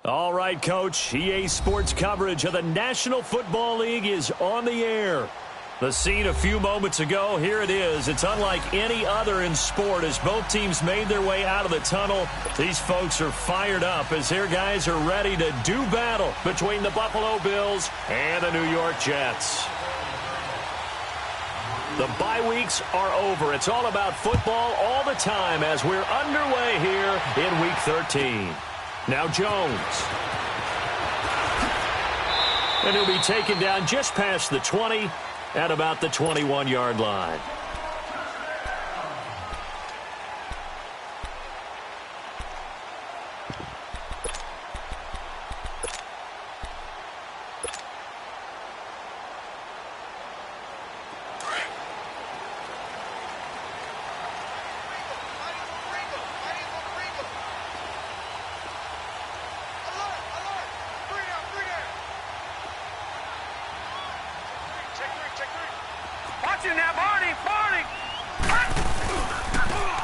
All right, Coach. EA Sports coverage of the National Football League is on the air. The scene a few moments ago, here it is. It's unlike any other in sport as both teams made their way out of the tunnel. These folks are fired up as their guys are ready to do battle between the Buffalo Bills and the New York Jets. The bye weeks are over. It's all about football all the time as we're underway here in Week 13. Now Jones. And he'll be taken down just past the 20 at about the 21-yard line.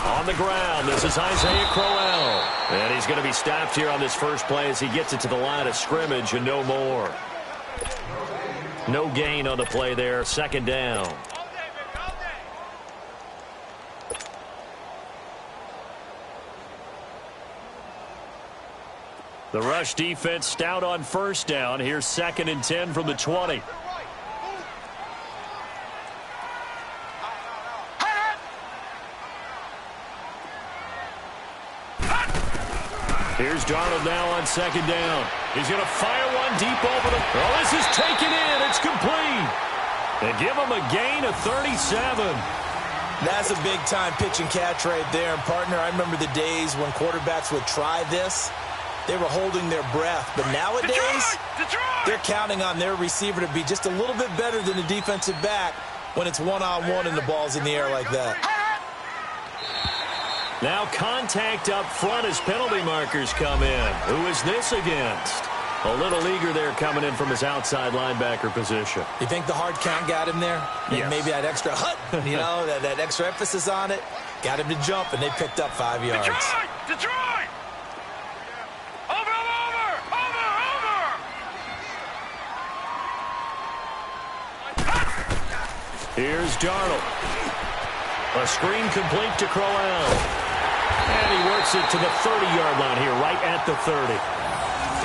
On the ground, this is Isaiah Crowell. And he's going to be stopped here on this first play as he gets it to the line of scrimmage and no more. No gain on the play there, second down. The rush defense stout on first down. Here's 2nd and 10 from the 20. Here's Darnold now on 2nd down. He's going to fire one deep over the... Oh, this is taken in. It's complete. They give him a gain of 37. That's a big-time pitch and catch right there. And, partner, I remember the days when quarterbacks would try this. They were holding their breath. But nowadays, they're counting on their receiver to be just a little bit better than the defensive back when it's one-on-one and the ball's in the air like that. Now contact up front as penalty markers come in. Who is this against? A little eager there coming in from his outside linebacker position. You think the hard count got him there? Yes. Maybe that extra that extra emphasis on it got him to jump, and they picked up 5 yards. Detroit! Over! Here's Darnold. A screen complete to Crowell. And he works it to the 30-yard line here, right at the 30.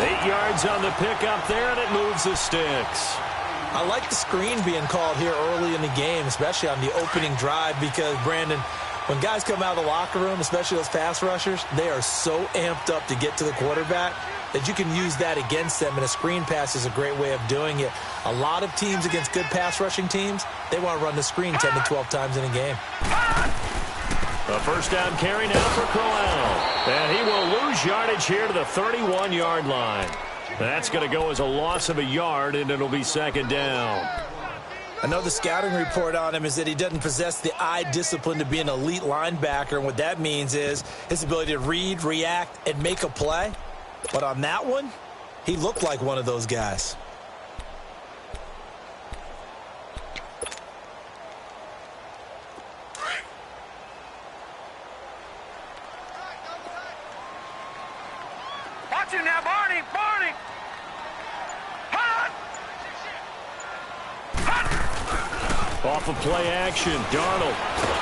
8 yards on the pickup there, and it moves the sticks. I like the screen being called here early in the game, especially on the opening drive, because, Brandon, when guys come out of the locker room, especially those pass rushers, they are so amped up to get to the quarterback that you can use that against them, and a screen pass is a great way of doing it. A lot of teams against good pass rushing teams, they want to run the screen 10 to 12 times in a game. A first down carry now for Canale. And he will lose yardage here to the 31-yard line. That's going to go as a loss of a yard, and it'll be 2nd down. I know the scouting report on him is that he doesn't possess the eye discipline to be an elite linebacker, and what that means is his ability to read, react, and make a play. But on that one, he looked like one of those guys. Watch him now, Barney! Off of play action, Darnold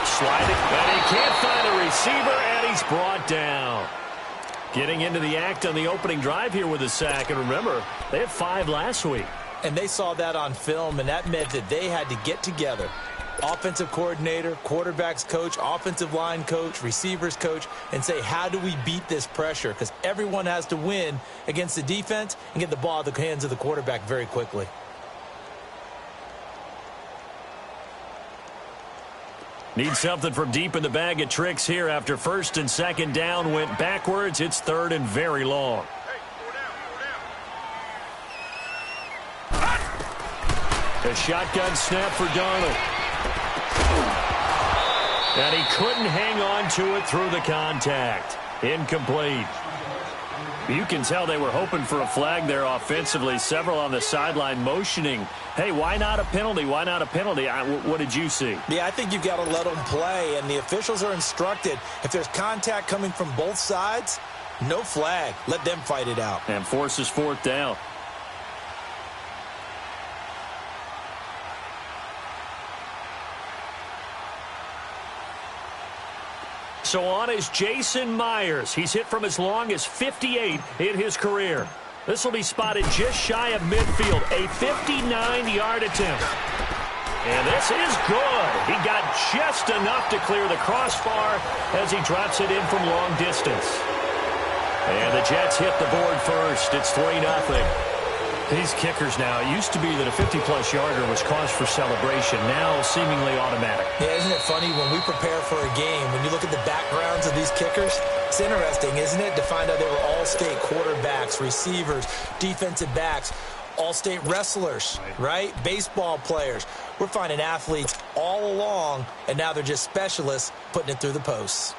sliding, and he can't find a receiver, and he's brought down. Getting into the act on the opening drive here with a sack, and remember, they had 5 last week. And they saw that on film, and that meant that they had to get together. Offensive coordinator, quarterbacks coach, offensive line coach, receivers coach, and say, how do we beat this pressure? Because everyone has to win against the defense and get the ball out of the hands of the quarterback very quickly. Need something from deep in the bag of tricks here after 1st and 2nd down went backwards. It's 3rd and very long. A shotgun snap for Darnold. And he couldn't hang on to it through the contact. Incomplete. You can tell they were hoping for a flag there offensively. Several on the sideline motioning, hey, why not a penalty? Why not a penalty? What did you see? Yeah, I think you've got to let them play, and the officials are instructed if there's contact coming from both sides, No flag. Let them fight it out. And forces fourth down. So on is Jason Myers. He's hit from as long as 58 in his career. This will be spotted just shy of midfield. A 59-yard attempt. And this is good. He got just enough to clear the crossbar as he drops it in from long distance. And the Jets hit the board first. It's 3-0. These kickers now, it used to be that a 50-plus yarder was cause for celebration. Now seemingly automatic. Yeah, isn't it funny when we prepare for a game, when you look at the backgrounds of these kickers, it's interesting, isn't it, to find out they were all-state quarterbacks, receivers, defensive backs, all-state wrestlers, right? Baseball players. We're finding athletes all along, and now they're just specialists putting it through the posts.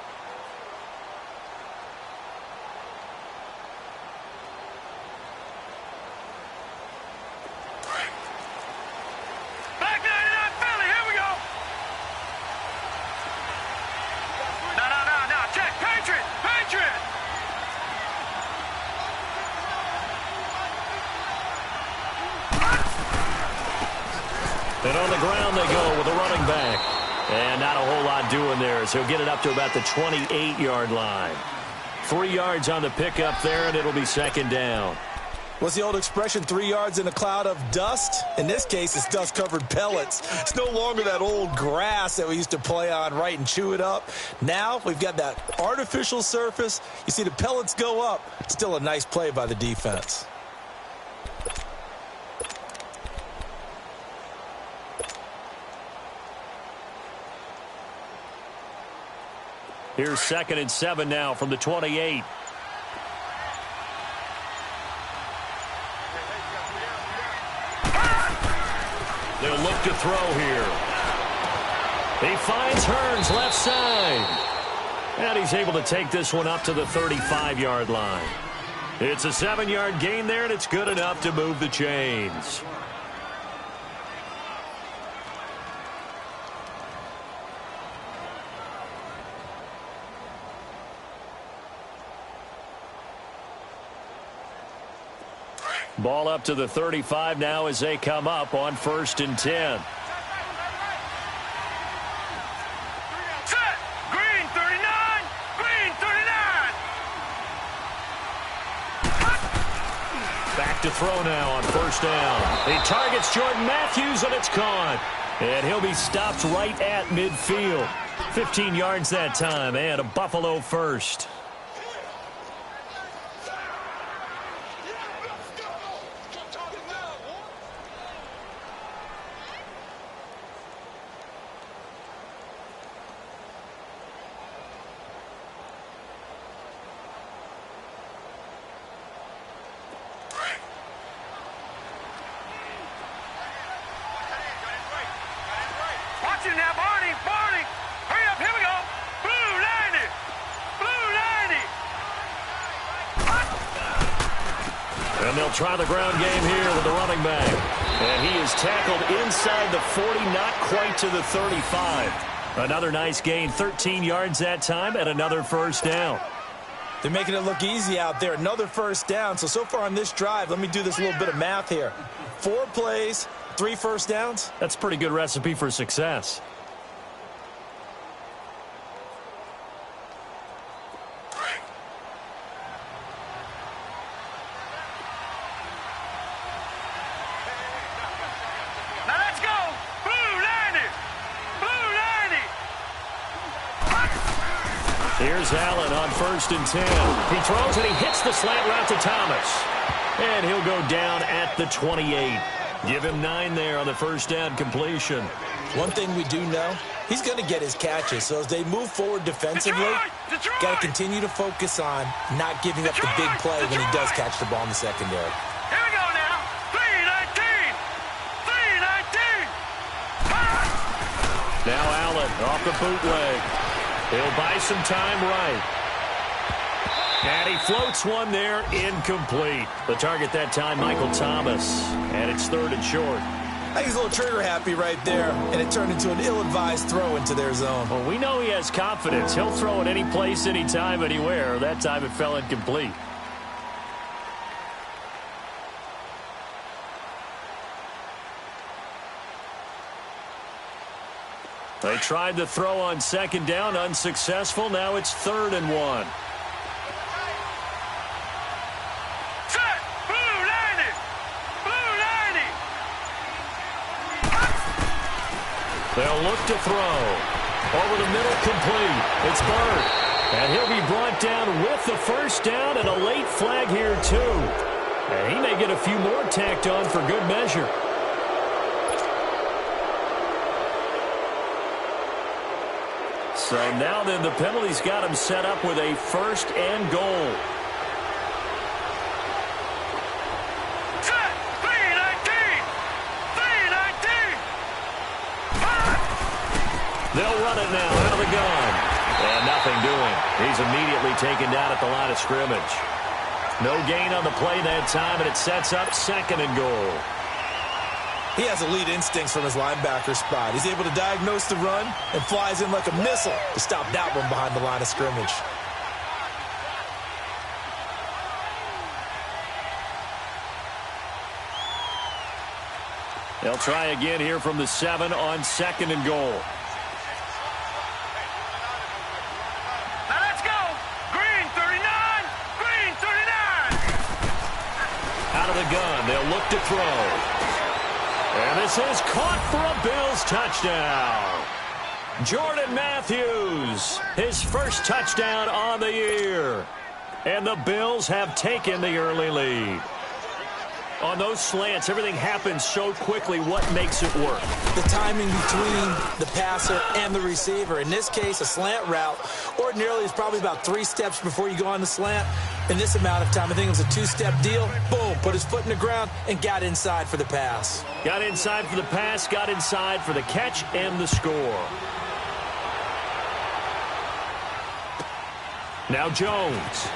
And on the ground they go with a running back. And not a whole lot doing there, so he'll get it up to about the 28-yard line. 3 yards on the pickup there, and it'll be second down. What's the old expression, 3 yards in a cloud of dust? In this case, it's dust-covered pellets. It's no longer that old grass that we used to play on, right, and chew it up. Now we've got that artificial surface. You see the pellets go up. Still a nice play by the defense. Here's 2nd and 7 now from the 28. They'll look to throw here. He finds Hearns left side. And he's able to take this one up to the 35-yard line. It's a 7-yard gain there, and it's good enough to move the chains. Ball up to the 35 now as they come up on 1st and 10. Set! Green 39! Green 39! Back to throw now on 1st down. He targets Jordan Matthews, and it's caught. And he'll be stopped right at midfield. 15 yards that time, and a Buffalo first. Watch him now, Barney! Barney! Hurry up, here we go! Blue 90! Blue 90! And they'll try the ground game here with the running back. And he is tackled inside the 40, not quite to the 35. Another nice gain, 13 yards that time, and another 1st down. They're making it look easy out there. Another 1st down. So far on this drive, let me do this little bit of math here. 4 plays, 3 1st downs. That's a pretty good recipe for success. Now let's go! Blue 90! Blue 90! Here's Allen on 1st and 10. He throws and he hits the slant route to Thomas. And he'll go down at the 28. Give him 9 there on the 1st down completion. One thing we do know, he's going to get his catches. So as they move forward defensively, got to continue to focus on not giving up the big play when he does catch the ball in the secondary. Here we go now! 319! 319! Now Allen off the bootleg. He'll buy some time right. And he floats one there, incomplete. The target that time, Michael Thomas. And it's 3rd and short. I think he's a little trigger happy right there, and it turned into an ill-advised throw into their zone. Well, we know he has confidence. He'll throw it any place, anytime, anywhere. That time it fell incomplete. They tried the throw on second down, unsuccessful. Now it's 3rd and 1. They'll look to throw. Over the middle, complete. It's Bird. And he'll be brought down with the first down and a late flag here, too. And he may get a few more tacked on for good measure. So now then, the penalty's got him set up with a 1st and goal. They'll run it now out of the gun. And nothing doing. He's immediately taken down at the line of scrimmage. No gain on the play that time, and it sets up 2nd and goal. He has elite instincts from his linebacker spot. He's able to diagnose the run and flies in like a missile to stop that one behind the line of scrimmage. They'll try again here from the 7 on 2nd and goal. Gun. They'll look to throw. And this is caught for a Bills touchdown. Jordan Matthews, his first touchdown on the year. And the Bills have taken the early lead. On those slants, everything happens so quickly. What makes it work? The timing between the passer and the receiver. In this case, a slant route ordinarily is probably about 3 steps before you go on the slant. In this amount of time, I think it was a 2-step deal. Boom, put his foot in the ground and got inside for the pass. Got inside for the pass, got inside for the catch and the score. Now Jones.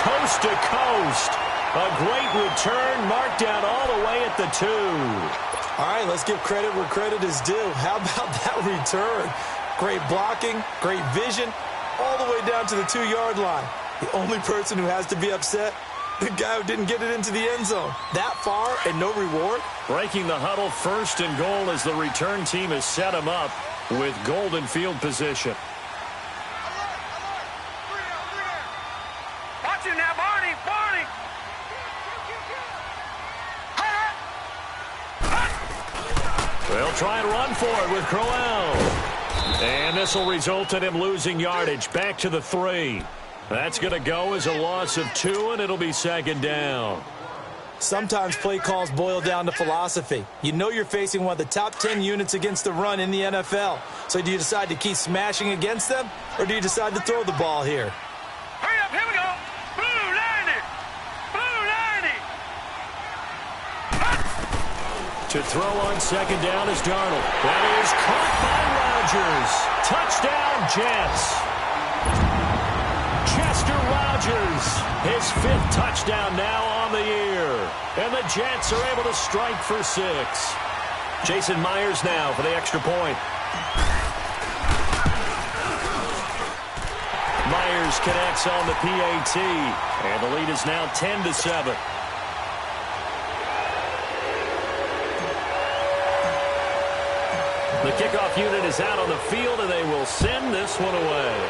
Coast to coast. A great return marked down all the way at the 2. All right, let's give credit where credit is due. How about that return? Great blocking, great vision, all the way down to the 2-yard line. The only person who has to be upset, the guy who didn't get it into the end zone. That far and no reward. Breaking the huddle, 1st and goal as the return team has set him up with golden field position. They'll try and run for it with Crowell. And this will result in him losing yardage. Back to the 3. That's going to go as a loss of 2, and it'll be 2nd down. Sometimes play calls boil down to philosophy. You know you're facing one of the top 10 units against the run in the NFL. So do you decide to keep smashing against them, or do you decide to throw the ball here? Hurry up, here we go. Blue 90. Blue 90. To throw on 2nd down is Darnold. That is caught by Rodgers. Touchdown, Jets. Chester Rogers, his 5th touchdown now on the year. And the Jets are able to strike for 6. Jason Myers now for the extra point. Myers connects on the PAT. And the lead is now 10-7. The kickoff unit is out on the field, and they will send this one away.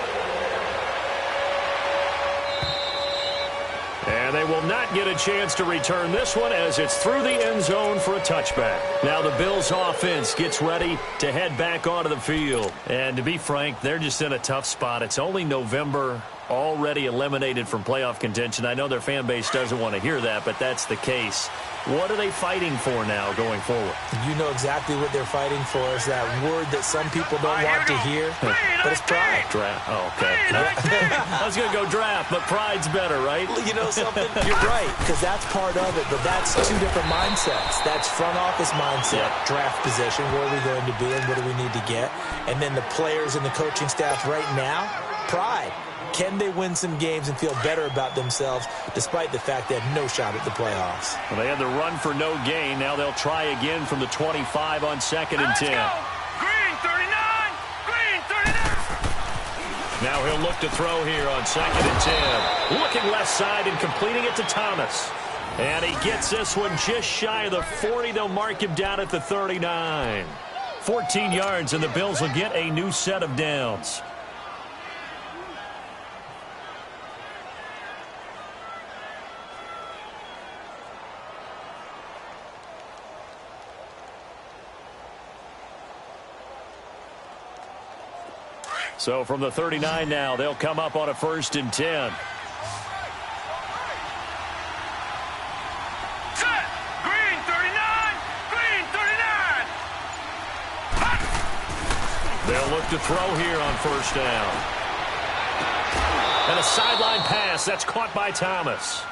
And they will not get a chance to return this one as it's through the end zone for a touchback. Now the Bills offense gets ready to head back onto the field. And to be frank, they're just in a tough spot. It's only November, already eliminated from playoff contention. I know their fan base doesn't want to hear that, but that's the case. What are they fighting for now going forward? You know exactly what they're fighting for. Is that word that some people don't want to hear, but it's pride. Draft. Oh, okay. I was going to go draft, but pride's better, right? You know something? You're right, because that's part of it, but that's two different mindsets. That's front office mindset, draft position, where are we going to be and what do we need to get? And then the players and the coaching staff right now, pride. Can they win some games and feel better about themselves despite the fact they have no shot at the playoffs? Well, they had the run for no gain. Now they'll try again from the 25 on 2nd and 10. Green 39! Green 39! Now he'll look to throw here on 2nd and 10. Looking left side and completing it to Thomas. And he gets this one just shy of the 40. They'll mark him down at the 39. 14 yards, and the Bills will get a new set of downs. So from the 39 now, they'll come up on a 1st and 10. Set! Green 39! Green 39! Hot! They'll look to throw here on 1st down. And a sideline pass. That's caught by Thomas.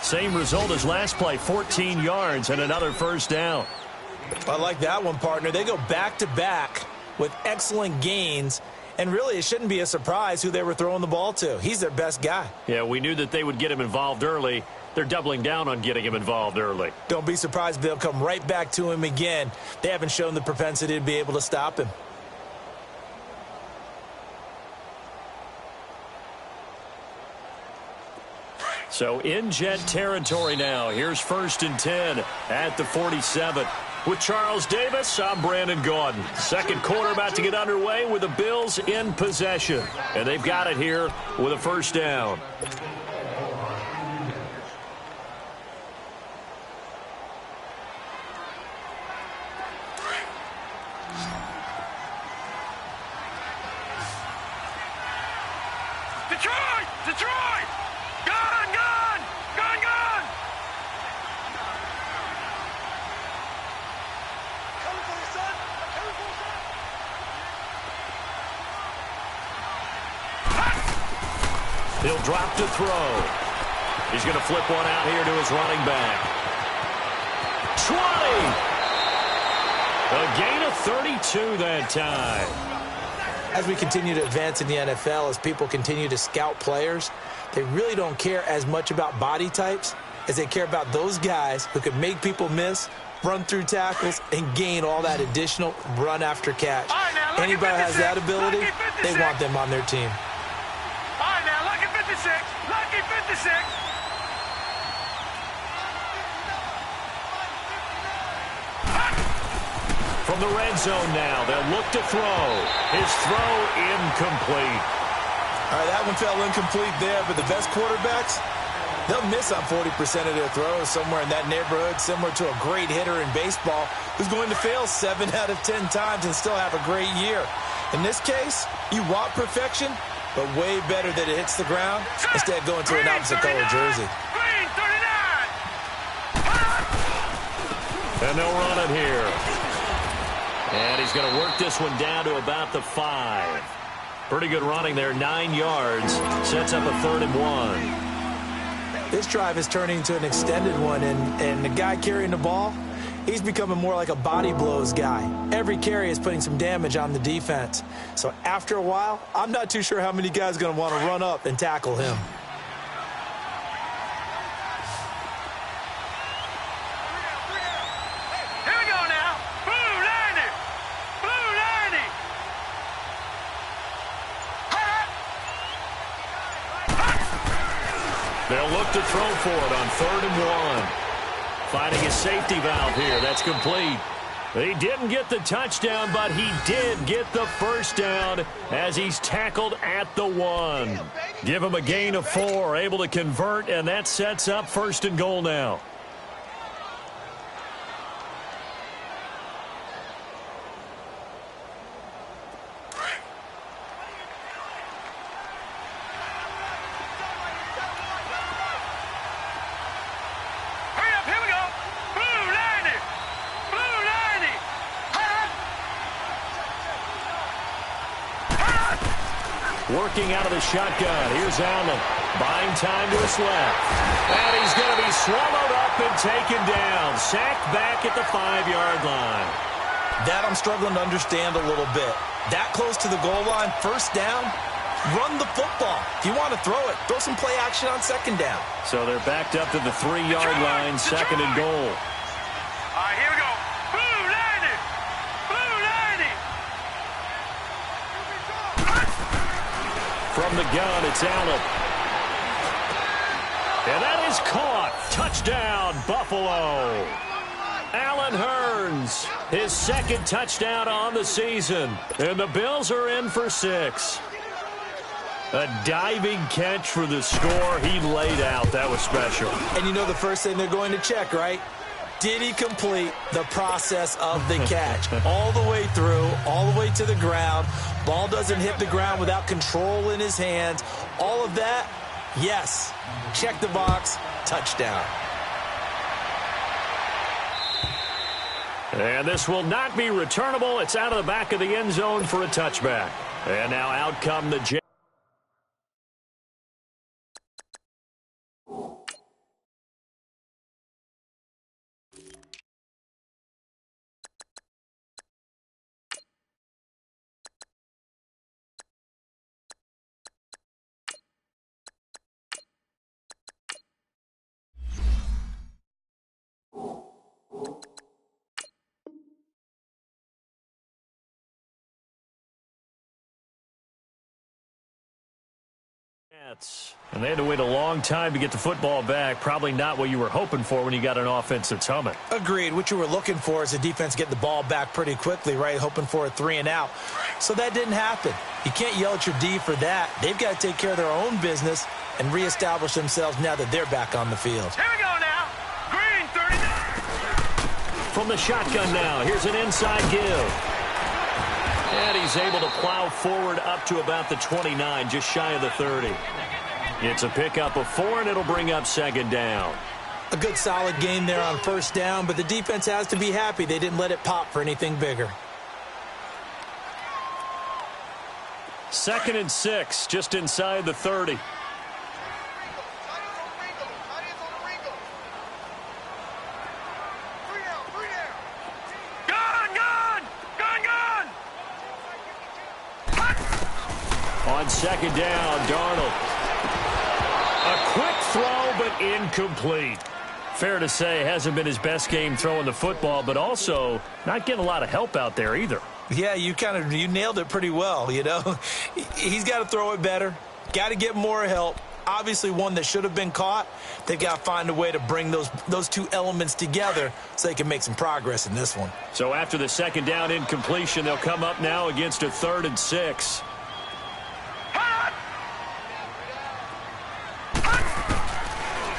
Same result as last play, 14 yards and another 1st down. I like that one, partner. They go back-to-back with excellent gains. And really, it shouldn't be a surprise who they were throwing the ball to. He's their best guy. Yeah, we knew that they would get him involved early. They're doubling down on getting him involved early. Don't be surprised if they'll come right back to him again. They haven't shown the propensity to be able to stop him. So in Jet territory now. Here's 1st and 10 at the 47. With Charles Davis, I'm Brandon Gaudin. Second quarter about to get underway with the Bills in possession. And they've got it here with a 1st down. Detroit! Detroit! Gone! Gone! Gone! Gone! He'll drop to throw. He's going to flip one out here to his running back. 20! A gain of 32 that time. As we continue to advance in the NFL, as people continue to scout players, they really don't care as much about body types as they care about those guys who can make people miss, run through tackles, and gain all that additional run after catch. Anybody has that ability, they want them on their team. All right, now, lucky 56. Lucky 56. From the red zone now, they'll look to throw. His throw incomplete. All right, that one fell incomplete there, but the best quarterbacks, they'll miss on 40% of their throws somewhere in that neighborhood, similar to a great hitter in baseball who's going to fail 7 out of 10 times and still have a great year. In this case, you want perfection, but way better that it hits the ground instead of going to an opposite color jersey. Green 39. And they'll run it here. And he's going to work this one down to about the 5. Pretty good running there, 9 yards. Sets up a 3rd and 1. This drive is turning into an extended one, and the guy carrying the ball, he's becoming more like a body blows guy. Every carry is putting some damage on the defense. So after a while, I'm not too sure how many guys are going to want to run up and tackle him. Here we go now. Blue 90. Blue 90. They'll look to throw for it on 3rd and 1. Finding his safety valve here. That's complete. He didn't get the touchdown, but he did get the 1st down as he's tackled at the 1. Give him a gain of 4, able to convert, and that sets up 1st and goal now. Working out of the shotgun. Here's Allen. Buying time to his left. And he's going to be swallowed up and taken down. Sacked back at the 5-yard line. That I'm struggling to understand a little bit. That close to the goal line, first down, run the football. If you want to throw it, throw some play action on second down. So they're backed up to the 3-yard line, second and goal. All right, here we go. Blue landing. Blue landing. From the gun, it's Allen. And that is caught. Touchdown, Buffalo. Allen Hurns, his second touchdown on the season. And the Bills are in for 6. A diving catch for the score. He laid out. That was special. And you know the first thing they're going to check, right? Did he complete the process of the catch? All the way through, all the way to the ground. Ball doesn't hit the ground without control in his hands. All of that, yes. Check the box, touchdown. And this will not be returnable. It's out of the back of the end zone for a touchback. And now out come the And they had to wait a long time to get the football back. Probably not what you were hoping for when you got an offense that's humming. Agreed. What you were looking for is the defense get the ball back pretty quickly, right? Hoping for a 3 and out. So that didn't happen. You can't yell at your D for that. They've got to take care of their own business and reestablish themselves now that they're back on the field. Here we go now. Green 39. From the shotgun now, here's an inside give. And he's able to plow forward up to about the 29, just shy of the 30. It's a pickup of 4, and it'll bring up second down. A good solid game there on first down, but the defense has to be happy they didn't let it pop for anything bigger. 2nd and 6, just inside the 30. On second down, Darnold. A quick throw, but incomplete. Fair to say, hasn't been his best game throwing the football, but also not getting a lot of help out there either. Yeah, you nailed it pretty well, you know. He's got to throw it better, got to get more help. Obviously one that should have been caught. They've got to find a way to bring those two elements together so they can make some progress in this one. So after the second down incompletion, they'll come up now against a 3rd and 6.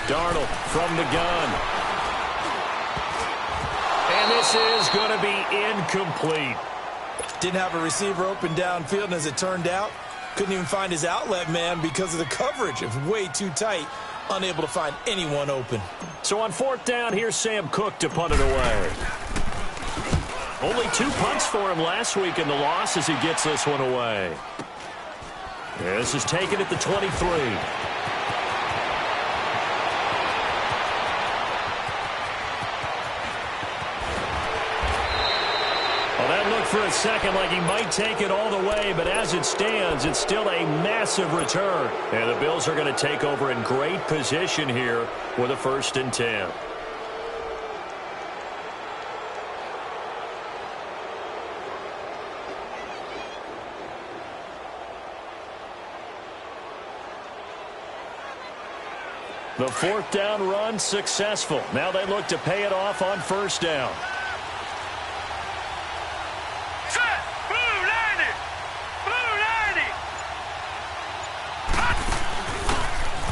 Darnold from the gun. And this is going to be incomplete. Didn't have a receiver open downfield, and as it turned out, couldn't even find his outlet man because of the coverage. It was way too tight, unable to find anyone open. So on 4th down, here's Sam Cook to punt it away. Only 2 punts for him last week in the loss as he gets this one away. This is taken at the 23. For a second like he might take it all the way, but as it stands, it's still a massive return. And the Bills are going to take over in great position here with a 1st and 10. The 4th down run successful. Now they look to pay it off on 1st down.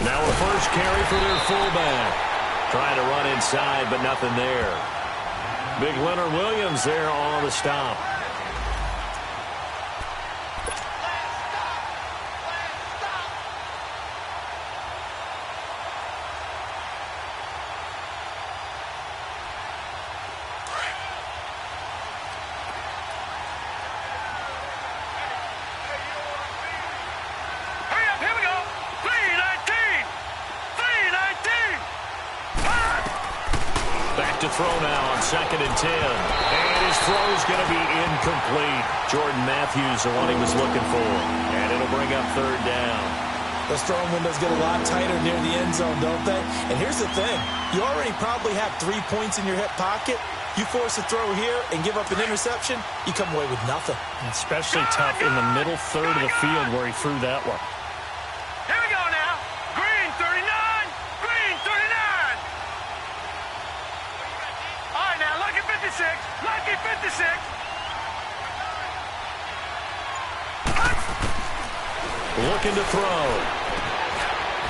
Now a first carry for their fullback. Trying to run inside, but nothing there. Big Leonard Williams there on the stop. back to throw now on 2nd and 10. And his throw is going to be incomplete. Jordan Matthews, the one he was looking for. And it'll bring up 3rd down. Those throwing windows get a lot tighter near the end zone, don't they? And here's the thing. You already probably have 3 points in your hip pocket. You force a throw here and give up an interception, you come away with nothing. Especially tough in the middle third of the field where he threw that one. Here we go now. Green 39. Green 39. All right, now, lucky 56. Lucky 56. Looking to throw.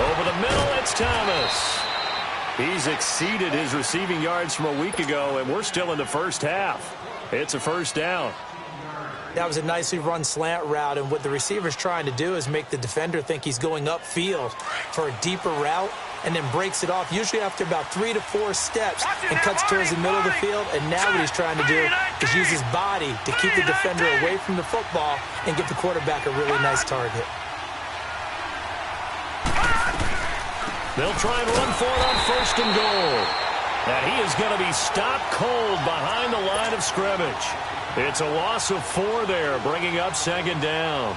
Over the middle, it's Thomas. He's exceeded his receiving yards from a week ago, and we're still in the first half. It's a 1st down. That was a nicely run slant route, and what the receiver's trying to do is make the defender think he's going upfield for a deeper route, and then breaks it off, usually after about 3 to 4 steps, and cuts towards the middle of the field. And now what he's trying to do is use his body to keep the defender away from the football and get the quarterback a really nice target. They'll try and run for it on 1st and goal. And he is going to be stopped cold behind the line of scrimmage. It's a loss of 4 there, bringing up 2nd down.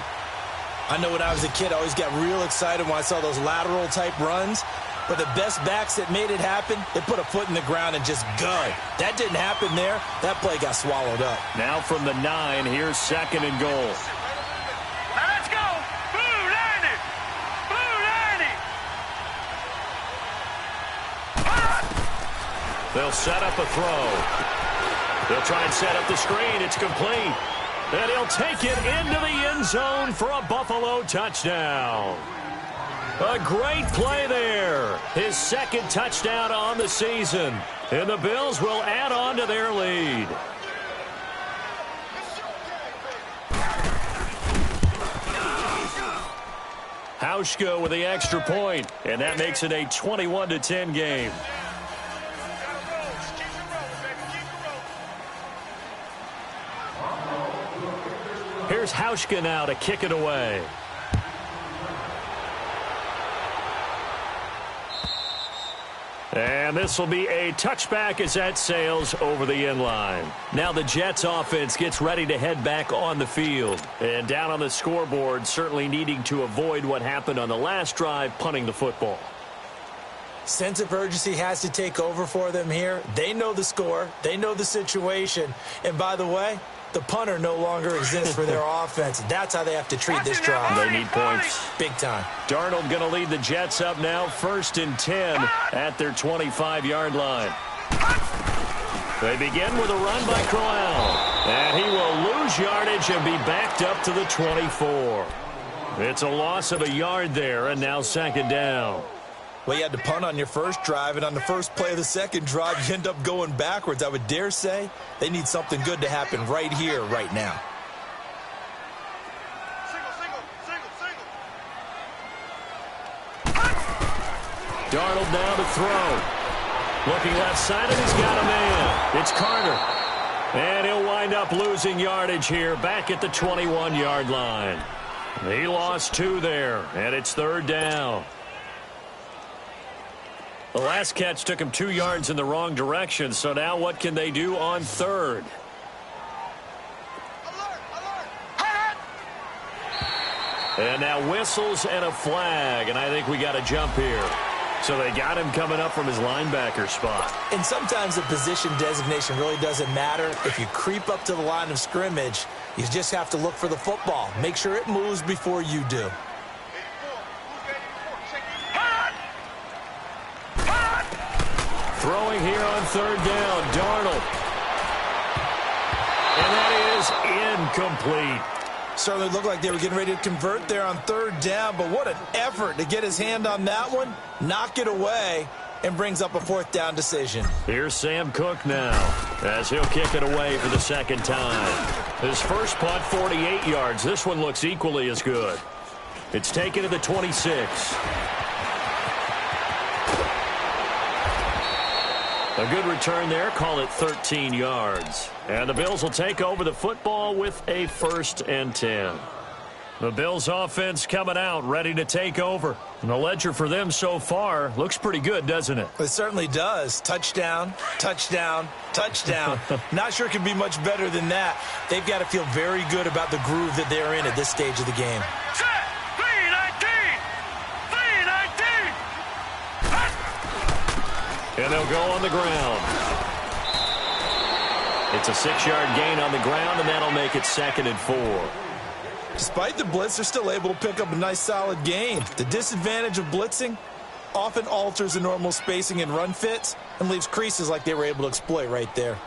I know when I was a kid, I always got real excited when I saw those lateral-type runs. But the best backs that made it happen, they put a foot in the ground and just go. That didn't happen there. That play got swallowed up. Now from the 9, here's 2nd and goal. Now let's go. Blue 90. Blue 90. They'll set up a throw. They'll try and set up the screen. It's complete. And he'll take it into the end zone for a Buffalo touchdown. A great play there. His 2nd touchdown on the season. And the Bills will add on to their lead. Hauschka with the extra point, and that makes it a 21-10 game. Here's Hauschka now to kick it away. And this will be a touchback as that sails over the end line. Now the Jets offense gets ready to head back on the field. And down on the scoreboard, certainly needing to avoid what happened on the last drive, punting the football. Sense of urgency has to take over for them here. They know the score. They know the situation. And by the way, the punter no longer exists for their offense. That's how they have to treat this drive. They need points. Big time. Darnold going to lead the Jets up now, 1st and 10 at their 25-yard line. They begin with a run by Canale. And he will lose yardage and be backed up to the 24. It's a loss of a yard there, and now 2nd down. Well, you had to punt on your first drive, and on the first play of the second drive, you end up going backwards. I would dare say they need something good to happen right here, right now. Darnold now to throw. Looking left side, and he's got a man. It's Carter. And he'll wind up losing yardage here back at the 21-yard line. He lost 2 there, and it's 3rd down. The last catch took him 2 yards in the wrong direction, so now what can they do on 3rd? And now whistles and a flag, and I think we got a jump here. So they got him coming up from his linebacker spot. And sometimes the position designation really doesn't matter. If you creep up to the line of scrimmage, you just have to look for the football. Make sure it moves before you do. Throwing here on 3rd down, Darnold. And that is incomplete. Certainly looked like they were getting ready to convert there on 3rd down, but what an effort to get his hand on that one, knock it away, and brings up a 4th down decision. Here's Sam Cook now, as he'll kick it away for the 2nd time. His first punt, 48 yards. This one looks equally as good. It's taken to the 26. A good return there, call it 13 yards. And the Bills will take over the football with a 1st and 10. The Bills offense coming out, ready to take over. And the ledger for them so far looks pretty good, doesn't it? It certainly does. Touchdown, touchdown, touchdown. Not sure it can be much better than that. They've got to feel very good about the groove that they're in at this stage of the game. Set. 3-19. 3-19. And they'll go on the ground. It's a 6-yard gain on the ground, and that'll make it 2nd and 4. Despite the blitz, they're still able to pick up a nice solid gain. The disadvantage of blitzing often alters the normal spacing and run fits and leaves creases like they were able to exploit right there.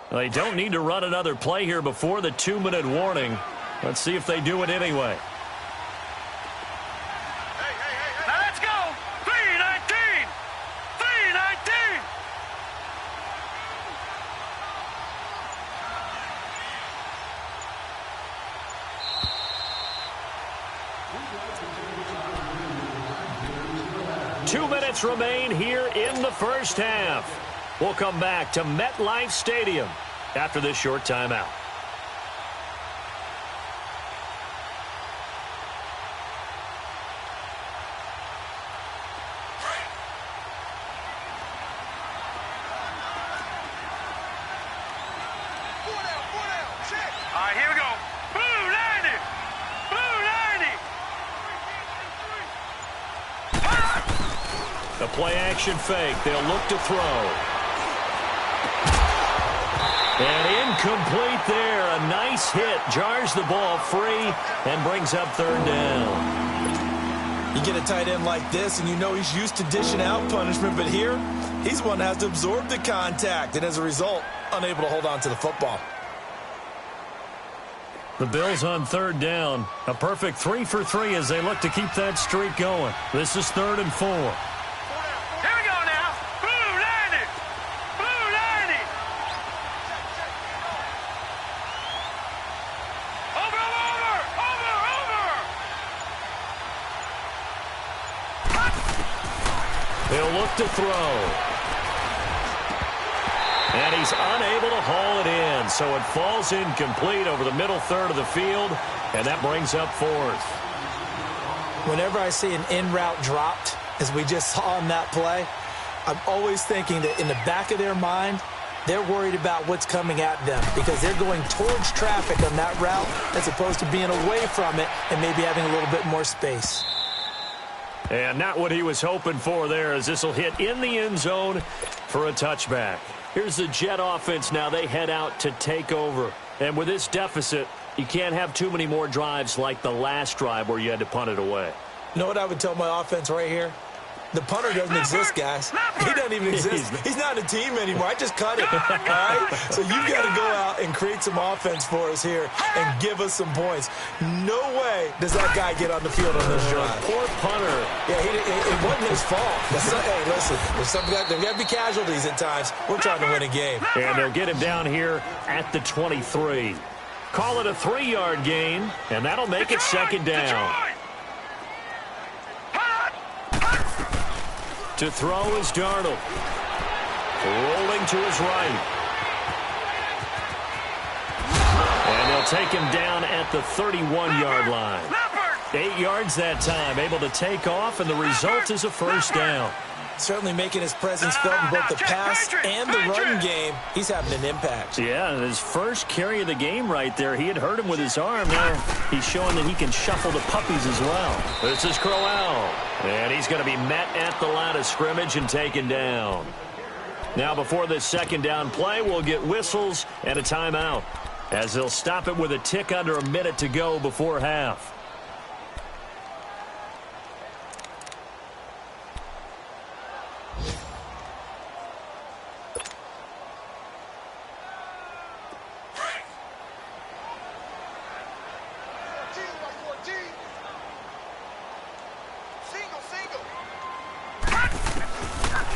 They don't need to run another play here before the 2-minute warning. Let's see if they do it anyway. Now let's go. 3-19. 3-19. Two minutes remain here in the first half. We'll come back to MetLife Stadium after this short timeout. All right, here we go. Blue 90. Blue 90. The play action fake. They'll look to throw. And incomplete there. A nice hit. Jars the ball free and brings up 3rd down. You get a tight end like this, and you know he's used to dishing out punishment, but here, he's one that has to absorb the contact, and as a result, unable to hold on to the football. The Bills on 3rd down. A perfect 3 for 3 as they look to keep that streak going. This is 3rd and 4. Here we go now. Blue 90. Blue 90. Over. He'll look to throw. And he's unable to haul it in, so it falls incomplete over the middle 3rd of the field, and that brings up 4th. Whenever I see an in-route dropped, as we just saw on that play, I'm always thinking that in the back of their mind, they're worried about what's coming at them because they're going towards traffic on that route as opposed to being away from it and maybe having a little bit more space. And not what he was hoping for there, as this will hit in the end zone for a touchback. Here's the Jet offense now. They head out to take over. And with this deficit, you can't have too many more drives like the last drive where you had to punt it away. You know what I would tell my offense right here? The punter doesn't exist, guys. He doesn't even exist. He's not a team anymore. I just cut it, all right? So you've got to go out and create some offense for us here and give us some points. No way does that guy get on the field on this drive. Poor punter. Yeah, it wasn't his fault. Hey, listen, there's got to be casualties at times. We're trying to win a game. And they'll get him down here at the 23. Call it a 3-yard gain, and that'll make it 2nd down. To throw is Darnold. Rolling to his right. And they'll take him down at the 31-yard line. 8 yards that time, able to take off, and the result is a 1st down. Certainly making his presence felt in both the pass and the run game. He's having an impact. Yeah, his first carry of the game right there. He had hurt him with his arm. Now he's showing that he can shuffle the puppies as well. This is Crowell. And he's going to be met at the line of scrimmage and taken down. Now before this 2nd down play, we'll get whistles and a timeout, as they'll stop it with a tick under a minute to go before half.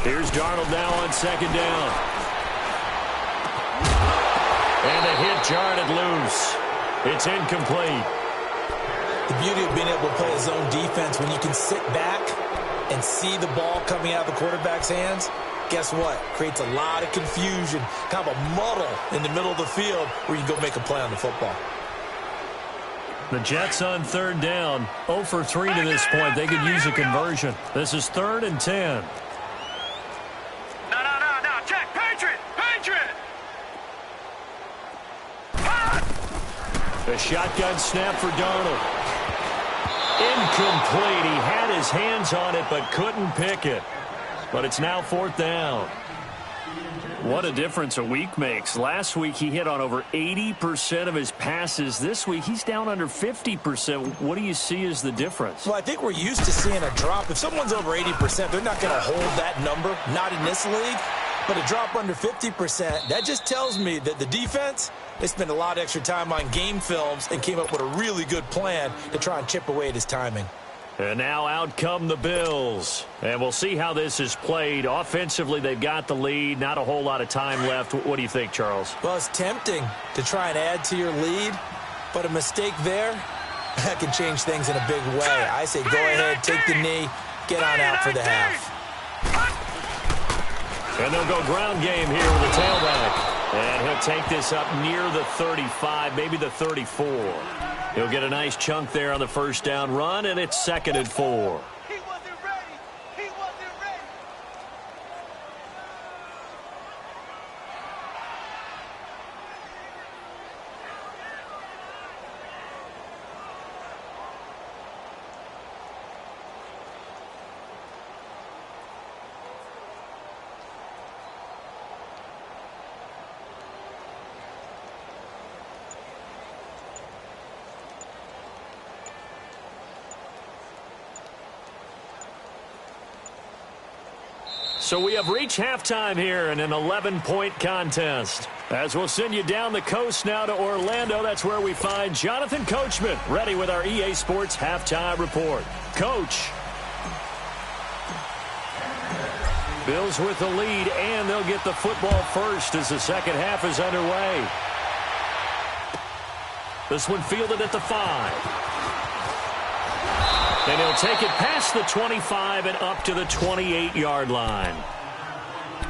Here's Darnold now on 2nd down. And the hit jarred it loose. It's incomplete. The beauty of being able to play his own defense when you can sit back and see the ball coming out of the quarterback's hands, guess what? Creates a lot of confusion, kind of a muddle in the middle of the field where you go make a play on the football. The Jets on third down. 0 for 3 to this point. They could use a conversion. This is 3rd and 10. No. Check. Patriot. A shotgun snap for Donald. Incomplete. He had his hands on it but couldn't pick it. But it's now 4th down. What a difference a week makes. Last week he hit on over 80% of his passes. This week he's down under 50%. What do you see as the difference? Well, I think we're used to seeing a drop. If someone's over 80%, they're not going to hold that number. Not in this league. But a drop under 50%, that just tells me that the defense, they spent a lot of extra time on game films and came up with a really good plan to try and chip away at his timing. And now out come the Bills. And we'll see how this is played. Offensively, they've got the lead. Not a whole lot of time left. What do you think, Charles? Well, it's tempting to try and add to your lead, but a mistake there, that can change things in a big way. I say go ahead, take the knee, get on out for the half. And they'll go ground game here with the tailback. And he'll take this up near the 35, maybe the 34. He'll get a nice chunk there on the first down run, and it's 2nd and 4. He wasn't ready. So we have reached halftime here in an 11-point contest. As we'll send you down the coast now to Orlando, that's where we find Jonathan Coachman, ready with our EA Sports Halftime Report. Coach. Bills with the lead, and they'll get the football first as the second half is underway. This one fielded at the 5. And he'll take it past the 25 and up to the 28-yard line.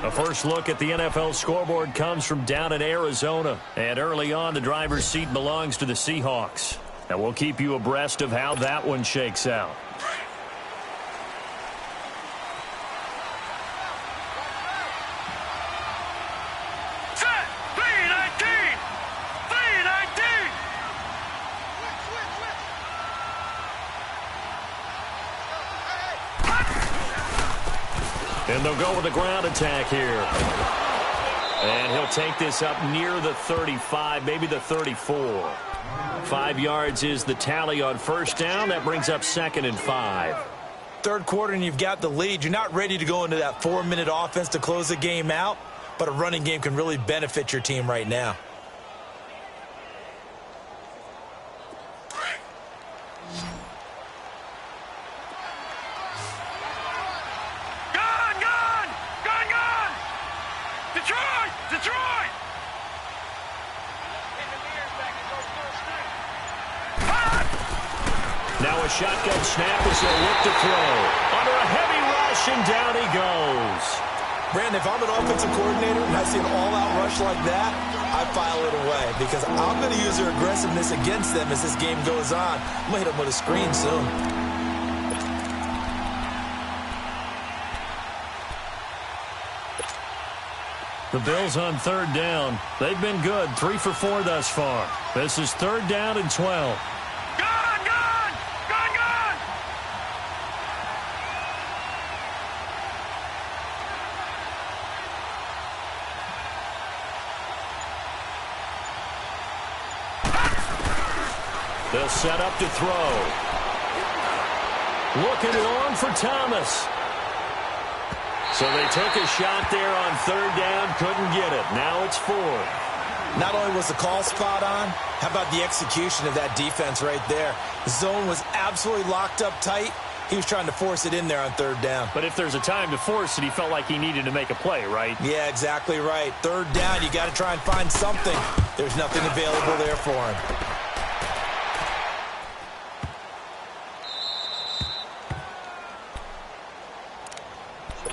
A first look at the NFL scoreboard comes from down in Arizona. And early on, the driver's seat belongs to the Seahawks. And we'll keep you abreast of how that one shakes out. And they'll go with a ground attack here. And he'll take this up near the 35, maybe the 34. 5 yards is the tally on first down. That brings up 2nd and 5. Third quarter and you've got the lead. You're not ready to go into that 4-minute offense to close the game out, but a running game can really benefit your team right now. Now a shotgun snap as they'll look to throw. Under a heavy rush, and down he goes. Brandon, if I'm an offensive coordinator and I see an all-out rush like that, I file it away because I'm going to use their aggressiveness against them as this game goes on. I'm going to hit them with a screen soon. The Bills on third down. They've been good, 3 for 4 thus far. This is 3rd down and 12. They'll set up to throw. Looking long for Thomas. So they took a shot there on 3rd down, couldn't get it. Now it's 4th. Not only was the call spot on, how about the execution of that defense right there? The zone was absolutely locked up tight. He was trying to force it in there on 3rd down. But if there's a time to force it, he felt like he needed to make a play, right? Yeah, exactly right. 3rd down, you got to try and find something. There's nothing available there for him.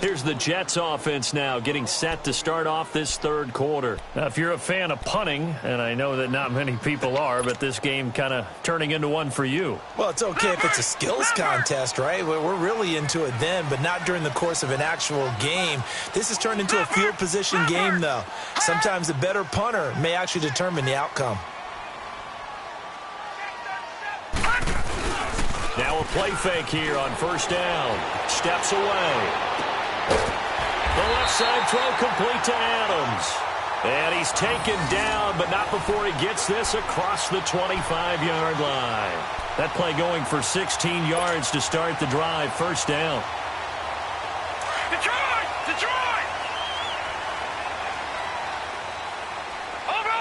Here's the Jets offense now getting set to start off this third quarter. Now, if you're a fan of punting, and I know that not many people are, but this game kind of turning into one for you. Well, it's okay if it's a skills contest, right? We're really into it then, but not during the course of an actual game. This has turned into a field position game, though. Sometimes the better punter may actually determine the outcome. Now a play fake here on first down. Steps away. The left side throw complete to Adams. And he's taken down, but not before he gets this across the 25-yard line. That play going for 16 yards to start the drive. First down. Detroit! Detroit! Over!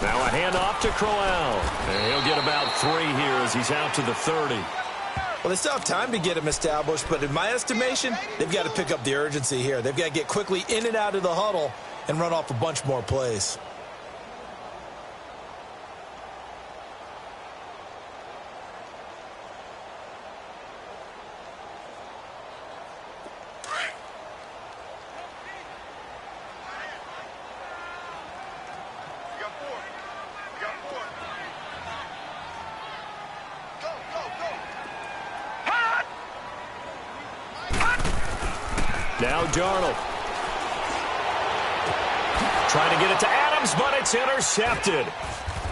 Now a handoff to Crowell. And he'll get about 3 here as he's out to the 30. Well, they still have time to get him established, but in my estimation, they've got to pick up the urgency here. They've got to get quickly in and out of the huddle and run off a bunch more plays. Now Darnold. Trying to get it to Adams, but it's intercepted.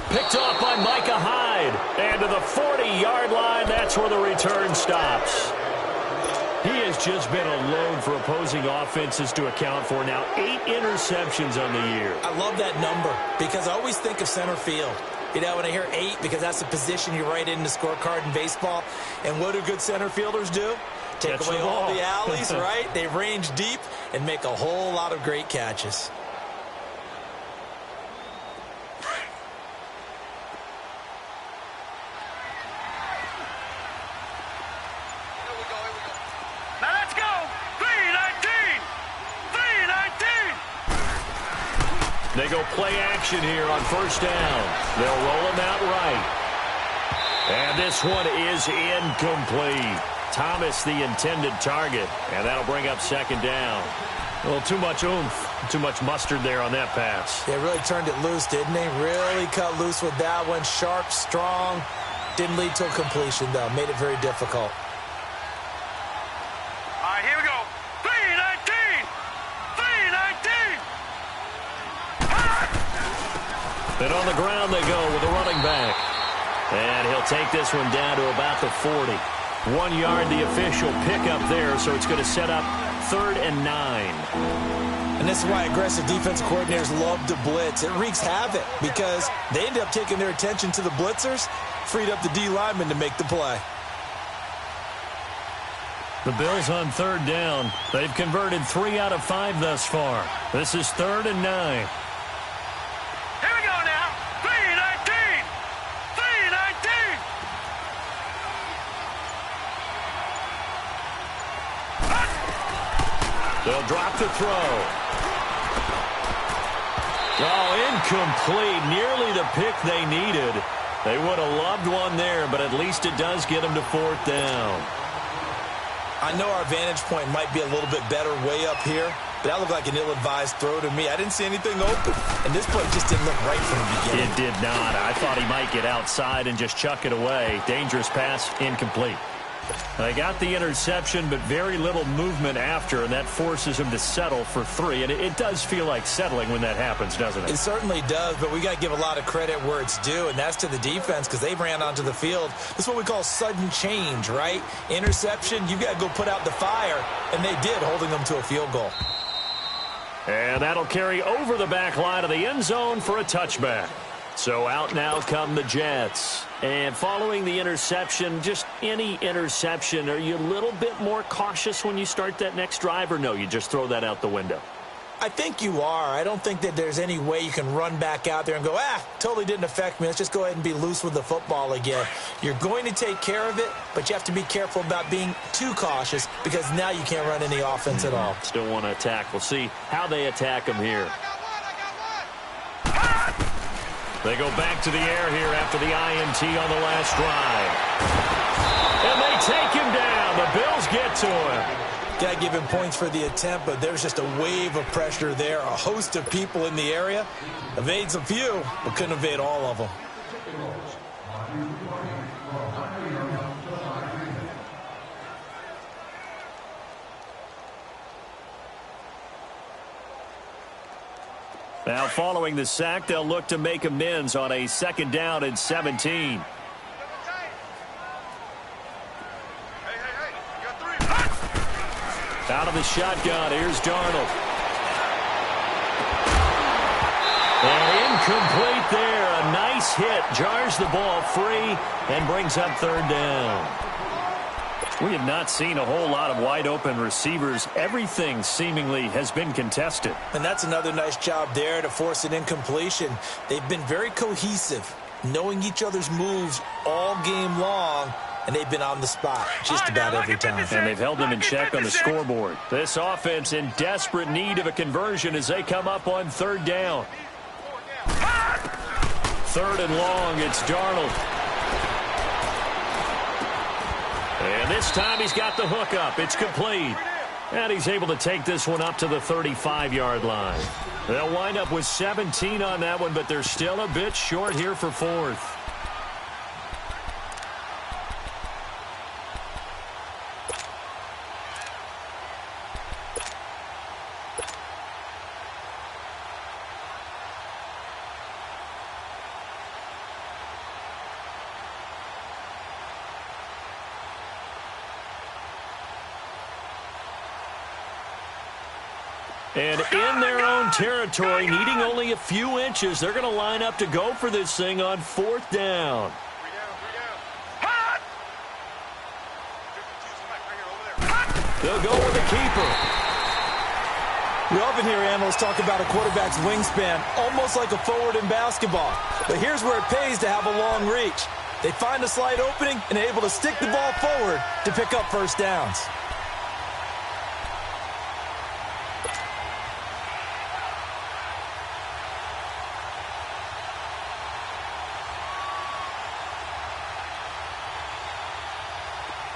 Picked off by Micah Hyde. And to the 40-yard line, that's where the return stops. He has just been a load for opposing offenses to account for. Now 8 interceptions on the year. I love that number because I always think of center field. You know, when I hear 8, because that's the position you write in the scorecard in baseball. And what do good center fielders do? Take away all the alleys, right? They range deep and make a whole lot of great catches. Now let's go! 319! 319! They go play action here on first down. They'll roll him out right. And this one is incomplete. Thomas, the intended target, and that'll bring up second down. Well, too much oomph, too much mustard there on that pass. They really turned it loose, didn't they? Really cut loose with that one. Sharp, strong. Didn't lead to a completion, though. Made it very difficult. All right, here we go. 319! 319! And on the ground they go with a running back. And he'll take this one down to about the 40. 1 yard, the official pickup there, so it's going to set up 3rd and 9. And this is why aggressive defensive coordinators love to blitz. It wreaks havoc because they end up taking their attention to the blitzers, freed up the D lineman to make the play. The Bills on 3rd down. They've converted 3 out of 5 thus far. This is 3rd and 9. Here we go now. 319! 319! They'll drop the throw. Oh, incomplete. Nearly the pick they needed. They would have loved one there, but at least it does get them to 4th down. I know our vantage point might be a little bit better way up here, but that looked like an ill-advised throw to me. I didn't see anything open, and this play just didn't look right from the beginning. It did not. I thought he might get outside and just chuck it away. Dangerous pass, incomplete. They got the interception, but very little movement after, and that forces him to settle for 3. And it does feel like settling when that happens, doesn't it? It certainly does, but we got to give a lot of credit where it's due, and that's to the defense because they ran onto the field. This is what we call sudden change, right? Interception, you got to go put out the fire, and they did, holding them to a field goal. And that'll carry over the back line of the end zone for a touchback. So out now come the Jets. And following the interception, just any interception, are you a little bit more cautious when you start that next drive, or no, you just throw that out the window? I think you are. I don't think that there's any way you can run back out there and go, totally didn't affect me. Let's just go ahead and be loose with the football again. You're going to take care of it, but you have to be careful about being too cautious because now you can't run any offense at all. Still want to attack. We'll see how they attack them here. They go back to the air here after the INT on the last drive. And they take him down. The Bills get to him. Got to give him points for the attempt, but there's just a wave of pressure there. A host of people in the area. Evades a few, but couldn't evade all of them. Now, following the sack, they'll look to make amends on a 2nd down and 17. Out of the shotgun, here's Darnold. And incomplete there. A nice hit. Jars the ball free and brings up 3rd down. We have not seen a whole lot of wide-open receivers. Everything seemingly has been contested. And that's another nice job there to force an incompletion. They've been very cohesive, knowing each other's moves all game long, and they've been on the spot just about every time. And they've held them in check on the scoreboard. This offense in desperate need of a conversion as they come up on 3rd down. 3rd and long, it's Darnold. And this time he's got the hook up. It's complete. And he's able to take this one up to the 35-yard line. They'll wind up with 17 on that one, but they're still a bit short here for 4th. And in their own territory, needing only a few inches, they're going to line up to go for this thing on 4th down. They'll go with the keeper. We often hear analysts talk about a quarterback's wingspan, almost like a forward in basketball. But here's where it pays to have a long reach. They find a slight opening and are able to stick the ball forward to pick up 1st downs.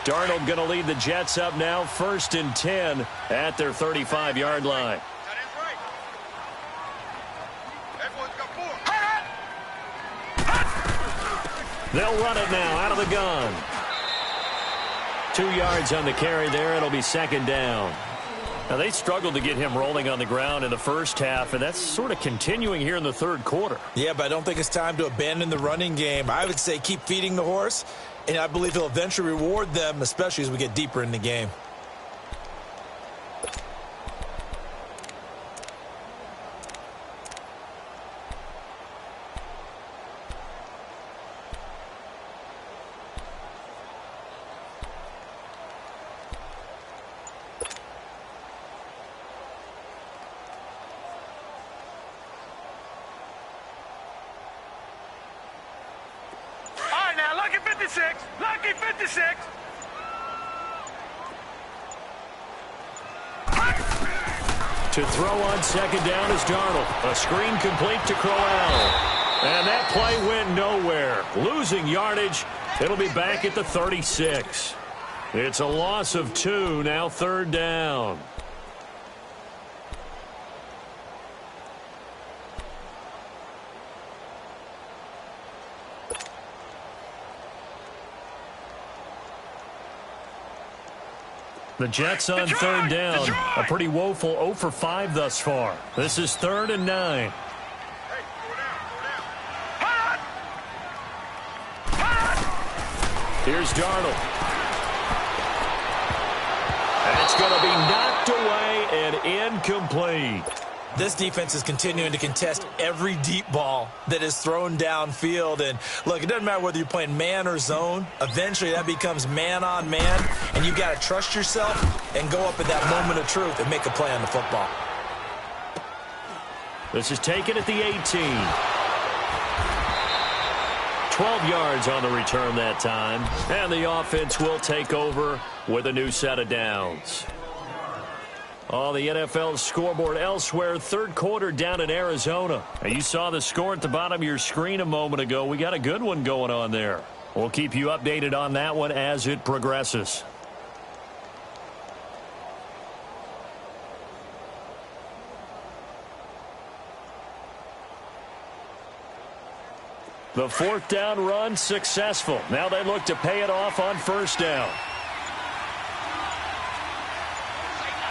Darnold going to lead the Jets up now, 1st and 10 at their 35-yard line. They'll run it now out of the gun. 2 yards on the carry there. It'll be 2nd down. Now, they struggled to get him rolling on the ground in the first half, and that's sort of continuing here in the 3rd quarter. Yeah, but I don't think it's time to abandon the running game. I would say keep feeding the horse, and I believe he'll eventually reward them, especially as we get deeper in the game. Lucky 56. Lucky 56. To throw on 2nd down is Darnold. A screen complete to Crowell. And that play went nowhere. Losing yardage. It'll be back at the 36. It's a loss of 2, now 3rd down. The Jets on 3rd down. A pretty woeful 0 for 5 thus far. This is 3rd and 9. Here's Darnold. And it's going to be knocked away and incomplete. This defense is continuing to contest every deep ball that is thrown downfield. And, look, it doesn't matter whether you're playing man or zone. Eventually, that becomes man-on-man, and you've got to trust yourself and go up at that moment of truth and make a play on the football. This is taken at the 18. 12 yards on the return that time. And the offense will take over with a new set of downs. On the NFL scoreboard elsewhere, third quarter down in Arizona. You saw the score at the bottom of your screen a moment ago. We got a good one going on there. We'll keep you updated on that one as it progresses. The fourth down run successful. Now they look to pay it off on first down.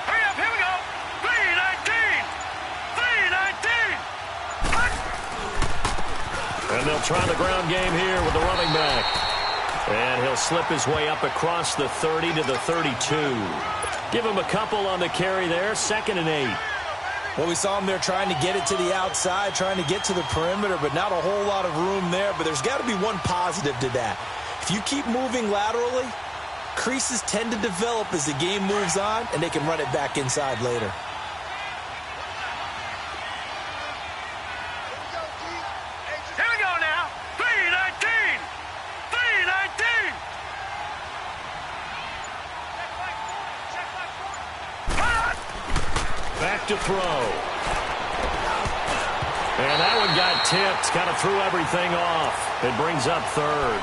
Hurry up, here we go. 319. 319. And they'll try the ground game here with the running back. And he'll slip his way up across the 30 to the 32. Give him a couple on the carry there. 2nd and 8. Well, we saw him there trying to get it to the outside, trying to get to the perimeter, but not a whole lot of room there. But there's got to be one positive to that. If you keep moving laterally, creases tend to develop as the game moves on, and they can run it back inside later. Here we go now. 319. 319. Back to throw. And that one got tipped. Kind of threw everything off. It brings up third.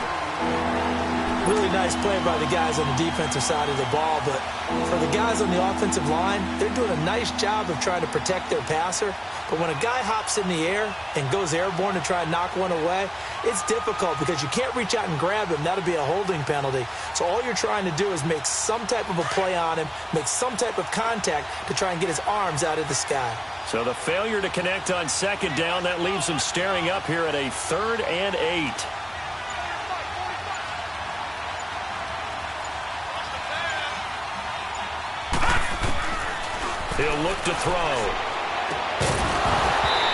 Really nice play by the guys on the defensive side of the ball, but for the guys on the offensive line, they're doing a nice job of trying to protect their passer. But when a guy hops in the air and goes airborne to try and knock one away, it's difficult because you can't reach out and grab him. That'll be a holding penalty. So all you're trying to do is make some type of a play on him, make some type of contact to try and get his arms out of the sky. So the failure to connect on second down, that leaves him staring up here at a 3rd and 8. He'll look to throw.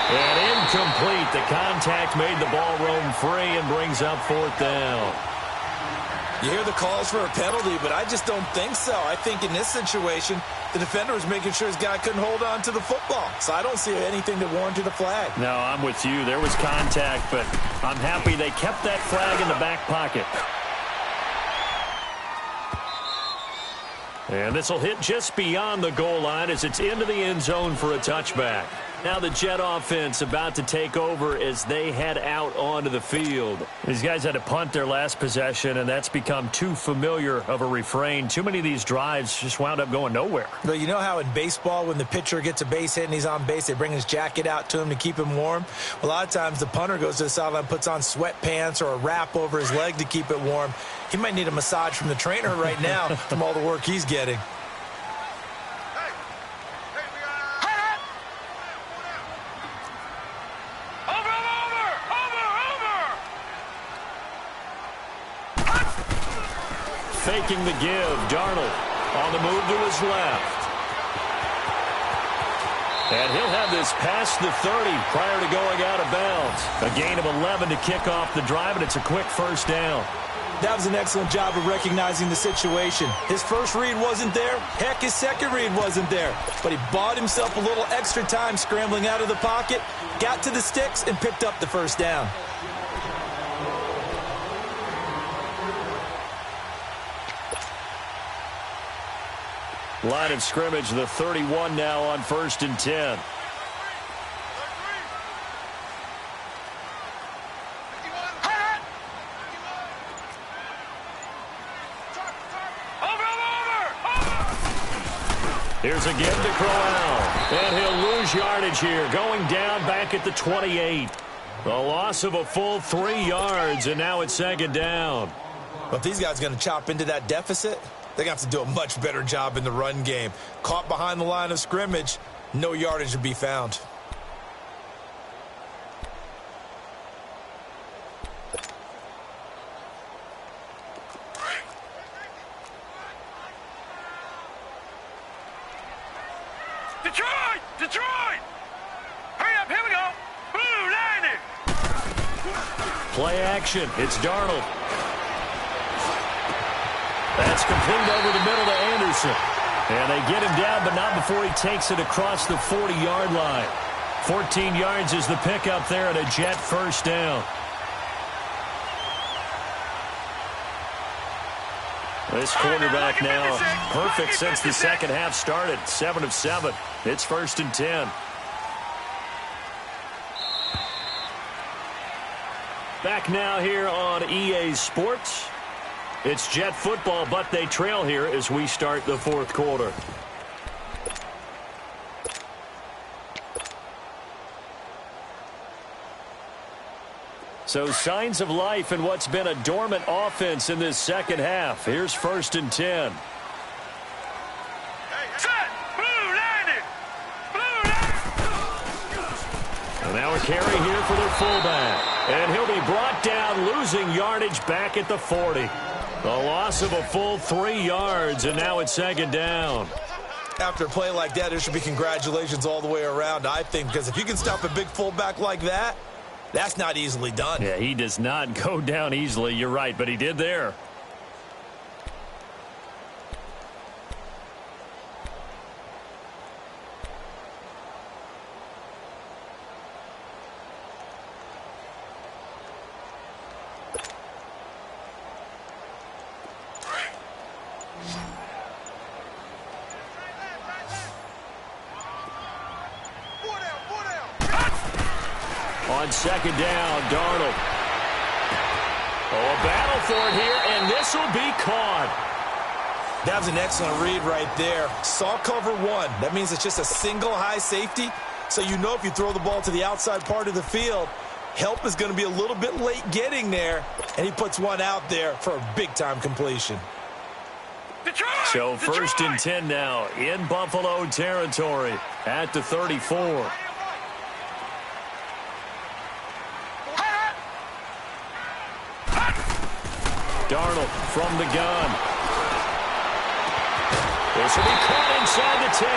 And incomplete. The contact made the ball roam free and brings up 4th down. You hear the calls for a penalty, but I just don't think so. I think in this situation, the defender was making sure his guy couldn't hold on to the football. So I don't see anything that warranted a flag. No, I'm with you. There was contact, but I'm happy they kept that flag in the back pocket. And this will hit just beyond the goal line as it's into the end zone for a touchback. Now the Jet offense about to take over as they head out onto the field. These guys had to punt their last possession, and that's become too familiar of a refrain. Too many of these drives just wound up going nowhere. But you know how in baseball, when the pitcher gets a base hit and he's on base, they bring his jacket out to him to keep him warm? A lot of times the punter goes to the sideline, puts on sweatpants or a wrap over his leg to keep it warm. He might need a massage from the trainer right now from all the work he's getting. Faking the give. Darnold on the move to his left. And he'll have this past the 30 prior to going out of bounds. A gain of 11 to kick off the drive, and it's a quick first down. That was an excellent job of recognizing the situation. His first read wasn't there. Heck, his second read wasn't there. But he bought himself a little extra time scrambling out of the pocket, got to the sticks, and picked up the first down. Line of scrimmage, the 31 now on 1st and 10. Here's a give to Corral. And he'll lose yardage here, going down back at the 28. The loss of a full 3 yards, and now it's 2nd down. But if these guys are going to chop into that deficit, they're going to have to do a much better job in the run game. Caught behind the line of scrimmage, no yardage to be found. Detroit! Detroit! Hurry up, here we go! Blue 90! Play action. It's Darnold. That's complete over the middle to Anderson. And they get him down, but not before he takes it across the 40-yard line. 14 yards is the pickup there at a Jet first down. This quarterback now perfect since the second half started. 7 of 7. It's 1st and 10. Back now here on EA Sports. It's Jet football, but they trail here as we start the 4th quarter. So signs of life in what's been a dormant offense in this second half. Here's 1st and 10. Set! Blue landed! Blue landed! And now a carry here for their fullback. And he'll be brought down, losing yardage back at the 40. A loss of a full 3 yards, and now it's 2nd down. After a play like that, there should be congratulations all the way around, I think, because if you can stop a big fullback like that, that's not easily done. Yeah, he does not go down easily. You're right, but he did there. On 2nd down, Darnold. Oh, a battle for it here, and this will be caught. That was an excellent read right there. Saw cover 1. That means it's just a single high safety. So you know if you throw the ball to the outside part of the field, help is going to be a little bit late getting there. And he puts one out there for a big-time completion. Detroit! So 1st and 10 now in Buffalo territory at the 34. Darnold from the gun. This will be caught inside the 10.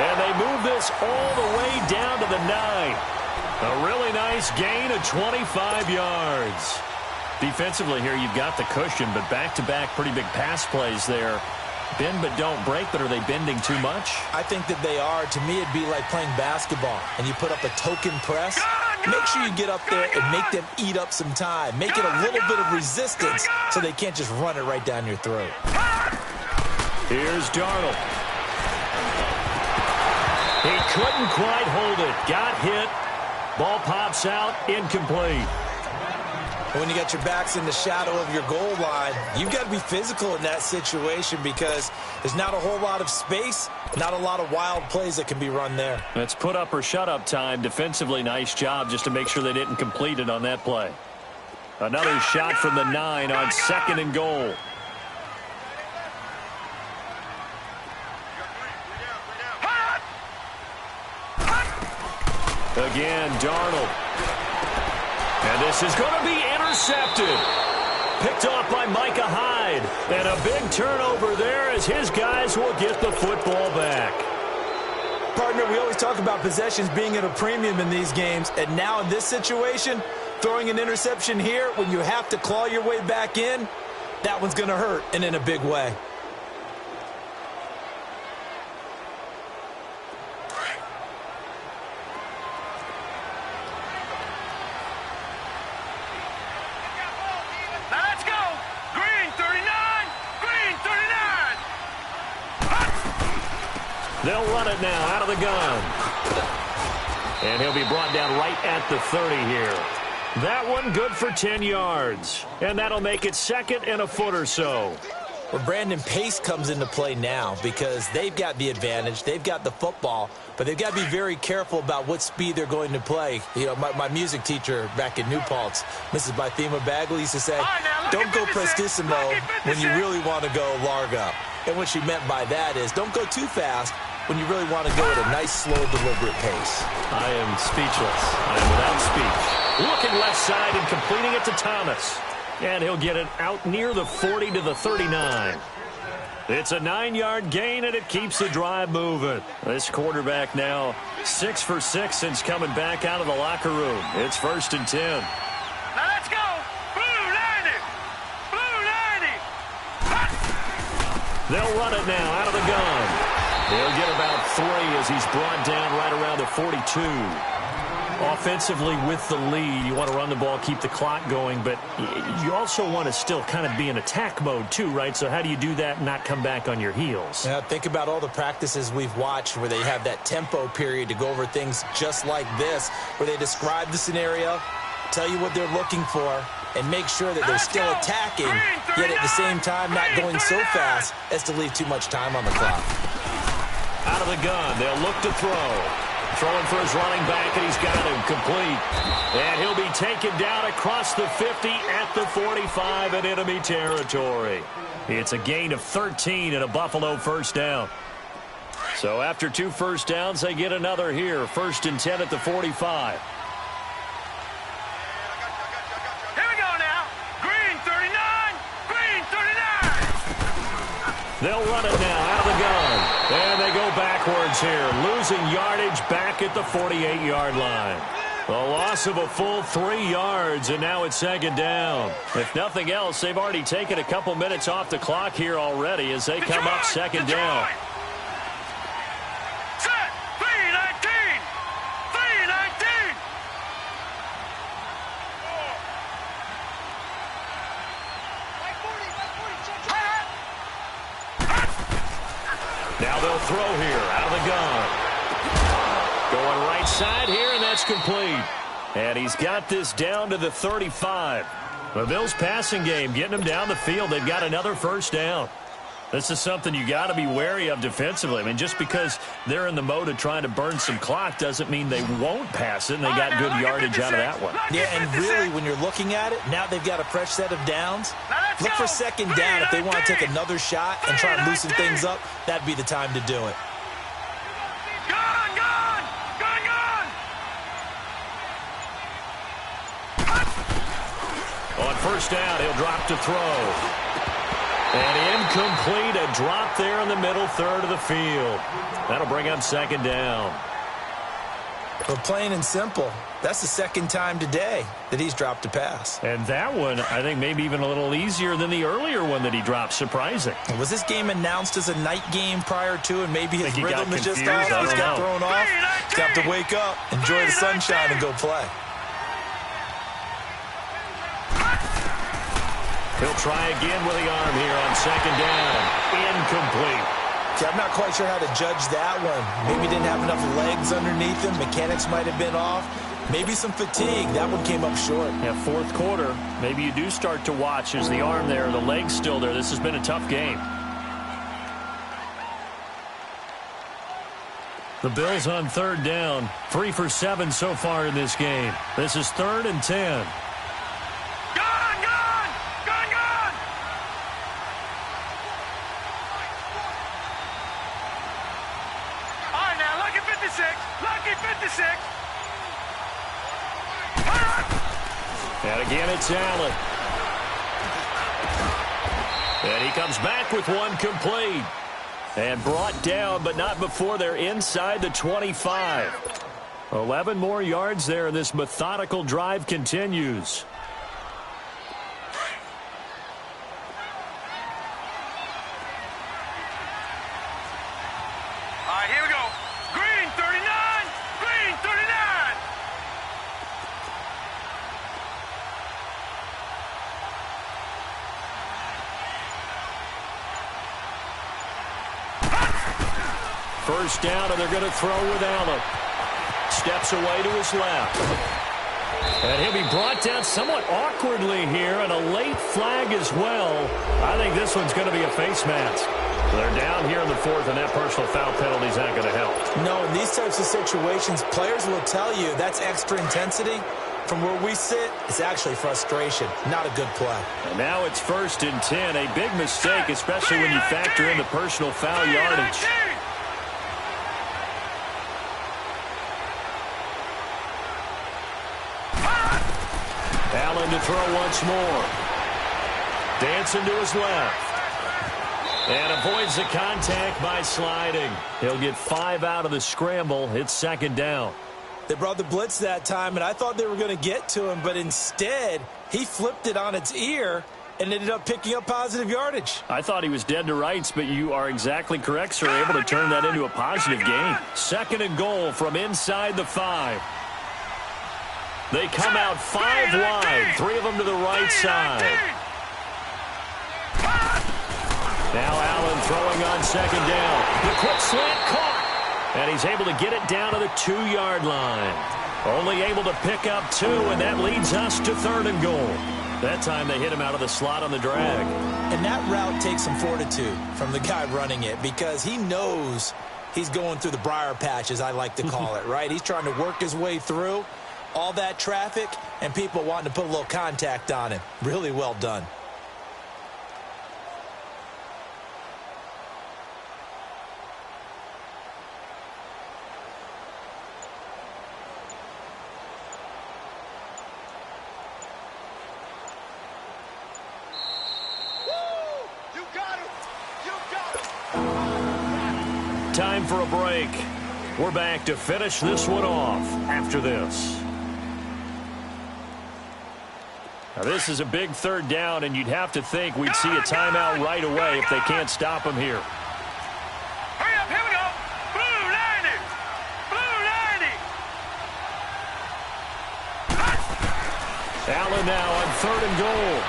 And they move this all the way down to the 9. A really nice gain of 25 yards. Defensively here, you've got the cushion, but back-to-back pretty big pass plays there. Bend but don't break, but are they bending too much? I think that they are. To me, it'd be like playing basketball, and you put up a token press. Make sure you get up there and make them eat up some time. Make it a little bit of resistance so they can't just run it right down your throat. Here's Darnold. He couldn't quite hold it. Got hit. Ball pops out. Incomplete. When you got your backs in the shadow of your goal line, you've got to be physical in that situation because there's not a whole lot of space, not a lot of wild plays that can be run there. That's put up or shut up time. Defensively, nice job just to make sure they didn't complete it on that play. Another shot from the 9 on 2nd and goal. Again, Darnold. And this is going to be intercepted. Picked off by Micah Hyde. And a big turnover there as his guys will get the football back. Partner, we always talk about possessions being at a premium in these games. And now in this situation, throwing an interception here when you have to claw your way back in, that one's going to hurt, and in a big way. They'll run it now out of the gun. And he'll be brought down right at the 30 here. That one good for 10 yards. And that'll make it 2nd and a foot or so. Well, Brandon, pace comes into play now because they've got the advantage. They've got the football, but they've got to be very careful about what speed they're going to play. You know, my music teacher back in New Paltz, Mrs. Bythema Bagley, used to say, don't go prestissimo when you really want to go largo. And what she meant by that is don't go too fast when you really want to go at a nice, slow, deliberate pace. I am speechless. I am without speech. Looking left side and completing it to Thomas. And he'll get it out near the 40 to the 39. It's a 9-yard gain, and it keeps the drive moving. This quarterback now 6 for 6 since coming back out of the locker room. It's 1st and 10. Now let's go. Blue landing. Blue landing. They'll run it now out of the gun. He'll get about 3 as he's brought down right around the 42. Offensively with the lead, you want to run the ball, keep the clock going, but you also want to still kind of be in attack mode too, right? So how do you do that and not come back on your heels? Yeah, think about all the practices we've watched where they have that tempo period to go over things just like this, where they describe the scenario, tell you what they're looking for, and make sure that they're still attacking, yet at the same time not going so fast as to leave too much time on the clock. Out of the gun, they'll look to throw. Throwing for his running back, and he's got him complete. And he'll be taken down across the 50 at the 45 in enemy territory. It's a gain of 13 and a Buffalo first down. So after 2 first downs, they get another here. 1st and 10 at the 45. Here we go now. Green 39. Green 39. They'll run it now out of the gun. And they go backwards here, losing yardage back at the 48-yard line. A loss of a full 3 yards, and now it's 2nd down. If nothing else, they've already taken a couple minutes off the clock here already as they come up 2nd down. Set. 319. 319. Now they'll throw here out of the gun. Going right side here, and that's complete. And he's got this down to the 35. The Bills' passing game getting them down the field. They've got another first down. This is something you got to be wary of defensively. I mean, just because they're in the mode of trying to burn some clock doesn't mean they won't pass it, and they got good yardage out of that one. Yeah, and really, when you're looking at it, now they've got a fresh set of downs. Look for 2nd down if they want to take another shot and try and loosen things up. That'd be the time to do it. Gone, gone. Gone, gone. On first down, he'll drop to throw. And incomplete, a drop there in the middle third of the field. That'll bring up 2nd down. Well, plain and simple, that's the 2nd time today that he's dropped a pass. And that one, I think, maybe even a little easier than the earlier one that he dropped. Surprising. Was this game announced as a night game prior to, and maybe his rhythm is just confused. off? He's got thrown off. He's got to wake up, enjoy the sunshine, and go play. He'll try again with the arm here on 2nd down. Incomplete. See, I'm not quite sure how to judge that one. Maybe didn't have enough legs underneath him. Mechanics might have been off. Maybe some fatigue. That one came up short. Yeah, 4th quarter, maybe you do start to watch. Is the arm there, the leg's still there. This has been a tough game. The Bills on 3rd down. 3 for 7 so far in this game. This is 3rd and 10. And again, it's Allen. And he comes back with one complete. And brought down, but not before they're inside the 25. 11 more yards there, and this methodical drive continues. All right, here we go. Green 39. Green 39. First down, and they're going to throw with Allen. Steps away to his left. And he'll be brought down somewhat awkwardly here, and a late flag as well. I think this one's going to be a face mask. They're down here in the 4th, and that personal foul penalty is not going to help. No, in these types of situations, players will tell you that's extra intensity. From where we sit, it's actually frustration, not a good play. And now it's 1st and 10, a big mistake, especially when you factor in the personal foul yardage. Allen to throw once more. Dancing to his left. And avoids the contact by sliding. He'll get 5 out of the scramble. It's 2nd down. They brought the blitz that time, and I thought they were going to get to him, but instead, he flipped it on its ear and ended up picking up positive yardage. I thought he was dead to rights, but you are exactly correct, sir. Able to turn that into a positive gain. 2nd and goal from inside the 5. They come out 5 wide, 3 of them to the right side. Now Allen throwing on second down. The quick slant caught. And he's able to get it down to the 2-yard line. Only able to pick up 2, and that leads us to 3rd and goal. That time they hit him out of the slot on the drag. And that route takes some fortitude from the guy running it because he knows he's going through the briar patch, as I like to call it, right? He's trying to work his way through all that traffic and people wanting to put a little contact on him. Really well done. Time for a break. We're back to finish this one off after this. Now this is a big 3rd down, and you'd have to think we'd see a timeout right away if they can't stop him here. Hurry up, here we go. Blue 90. Blue 90. Allen now on 3rd and goal.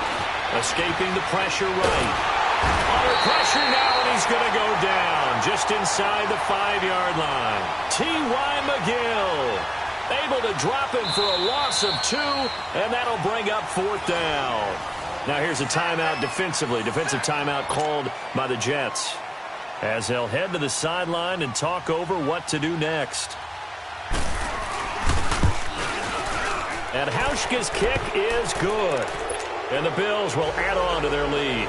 Escaping the pressure right. Under pressure now, and he's going to go down just inside the 5-yard line. T.Y. McGill able to drop him for a loss of 2, and that'll bring up 4th down. Now here's a timeout defensively. Defensive timeout called by the Jets as they'll head to the sideline and talk over what to do next. And Hauschka's kick is good. And the Bills will add on to their lead.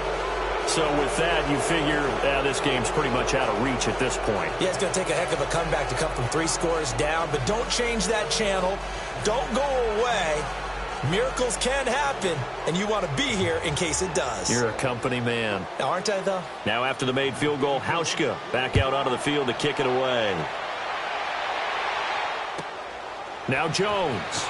So with that, you figure this game's pretty much out of reach at this point. Yeah, it's going to take a heck of a comeback to come from 3 scores down, but don't change that channel. Don't go away. Miracles can happen, and you want to be here in case it does. You're a company man. Aren't I, though? Now after the made field goal, Hauschka back out onto the field to kick it away. Now Jones.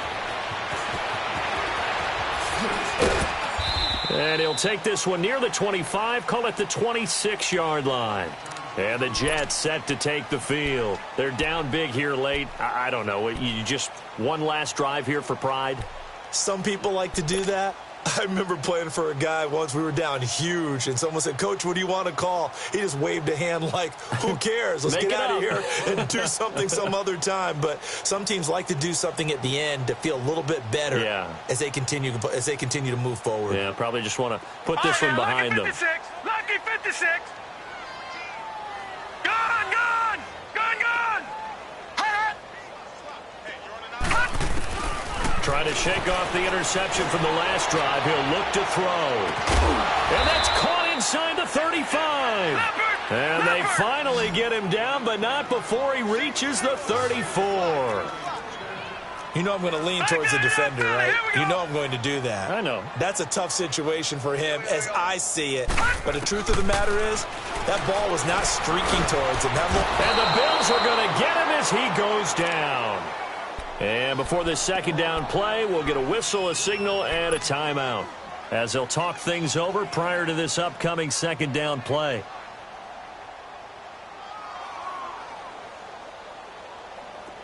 And he'll take this one near the 25, call it the 26-yard line. And the Jets set to take the field. They're down big here late. I don't know. You just one last drive here for pride? Some people like to do that. I remember playing for a guy once. We were down huge, and someone said, "Coach, what do you want to call?" He just waved a hand like, who cares? Let's get out of here and do something some other time. But some teams like to do something at the end to feel a little bit better as they continue to move forward. Yeah, probably just want to put this one behind them. Lucky 56. Gone, gone, gone, gone. Trying to shake off the interception from the last drive. He'll look to throw. And that's caught inside the 35. And they finally get him down, but not before he reaches the 34. You know I'm going to lean towards the defender, right? You know I'm going to do that. I know. That's a tough situation for him as I see it. But the truth of the matter is, that ball was not streaking towards him. And the Bills are going to get him as he goes down. And before this 2nd down play, we'll get a whistle, a signal, and a timeout as they'll talk things over prior to this upcoming 2nd down play.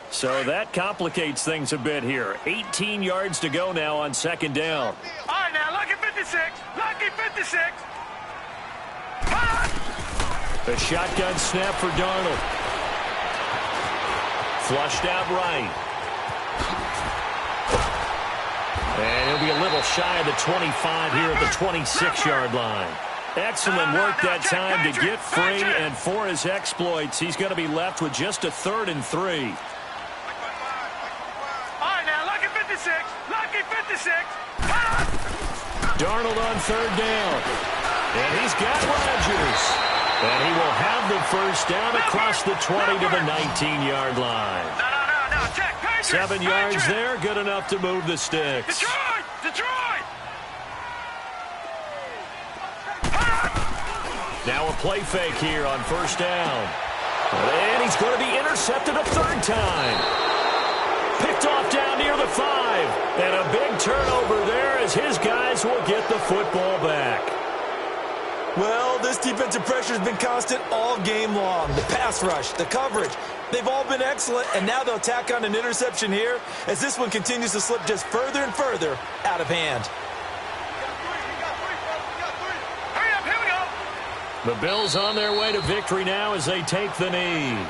So that complicates things a bit here. 18 yards to go now on 2nd down. All right, now, lucky 56. Lucky 56. The shotgun snap for Darnold. Flushed out right. And he'll be a little shy of the 25 here at the 26-yard line. Excellent work that time to get free, and for his exploits, he's going to be left with just a 3rd and 3. All right, now, lucky 56. Lucky 56. Darnold on 3rd down. And he's got Rodgers. And he will have the 1st down across the 20 to the 19-yard line. No, check. 7 yards there, good enough to move the sticks. Detroit! Now a play fake here on 1st down. And he's going to be intercepted a 3rd time. Picked off down near the 5. And a big turnover there as his guys will get the football back. Well, this defensive pressure has been constant all game long. The pass rush, the coverage, They've all been excellent, and now they'll tack on an interception here as this one continues to slip just further and further out of hand. Hurry up, here we go. The Bills on their way to victory now as they take the knee.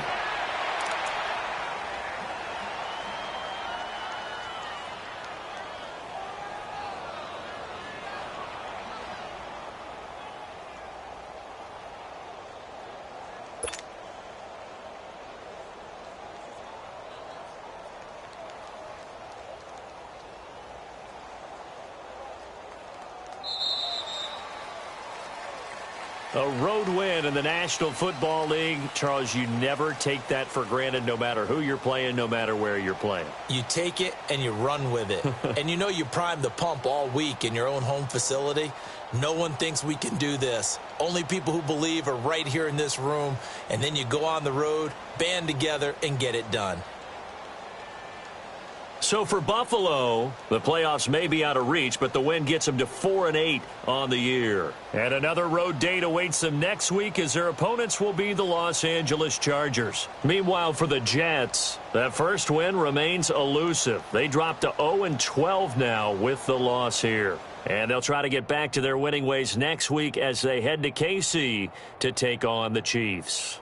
A road win in the National Football League. Charles, you never take that for granted no matter who you're playing, no matter where you're playing. You take it and you run with it. And you know you primed the pump all week in your own home facility. No one thinks we can do this. Only people who believe are right here in this room. And then you go on the road, band together, and get it done. So for Buffalo, the playoffs may be out of reach, but the win gets them to 4-8 on the year. And another road date awaits them next week as their opponents will be the Los Angeles Chargers. Meanwhile, for the Jets, that first win remains elusive. They dropped to 0-12 now with the loss here. And they'll try to get back to their winning ways next week as they head to KC to take on the Chiefs.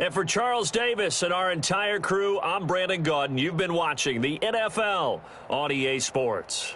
And for Charles Davis and our entire crew, I'm Brandon Gaudin. You've been watching the NFL on EA Sports.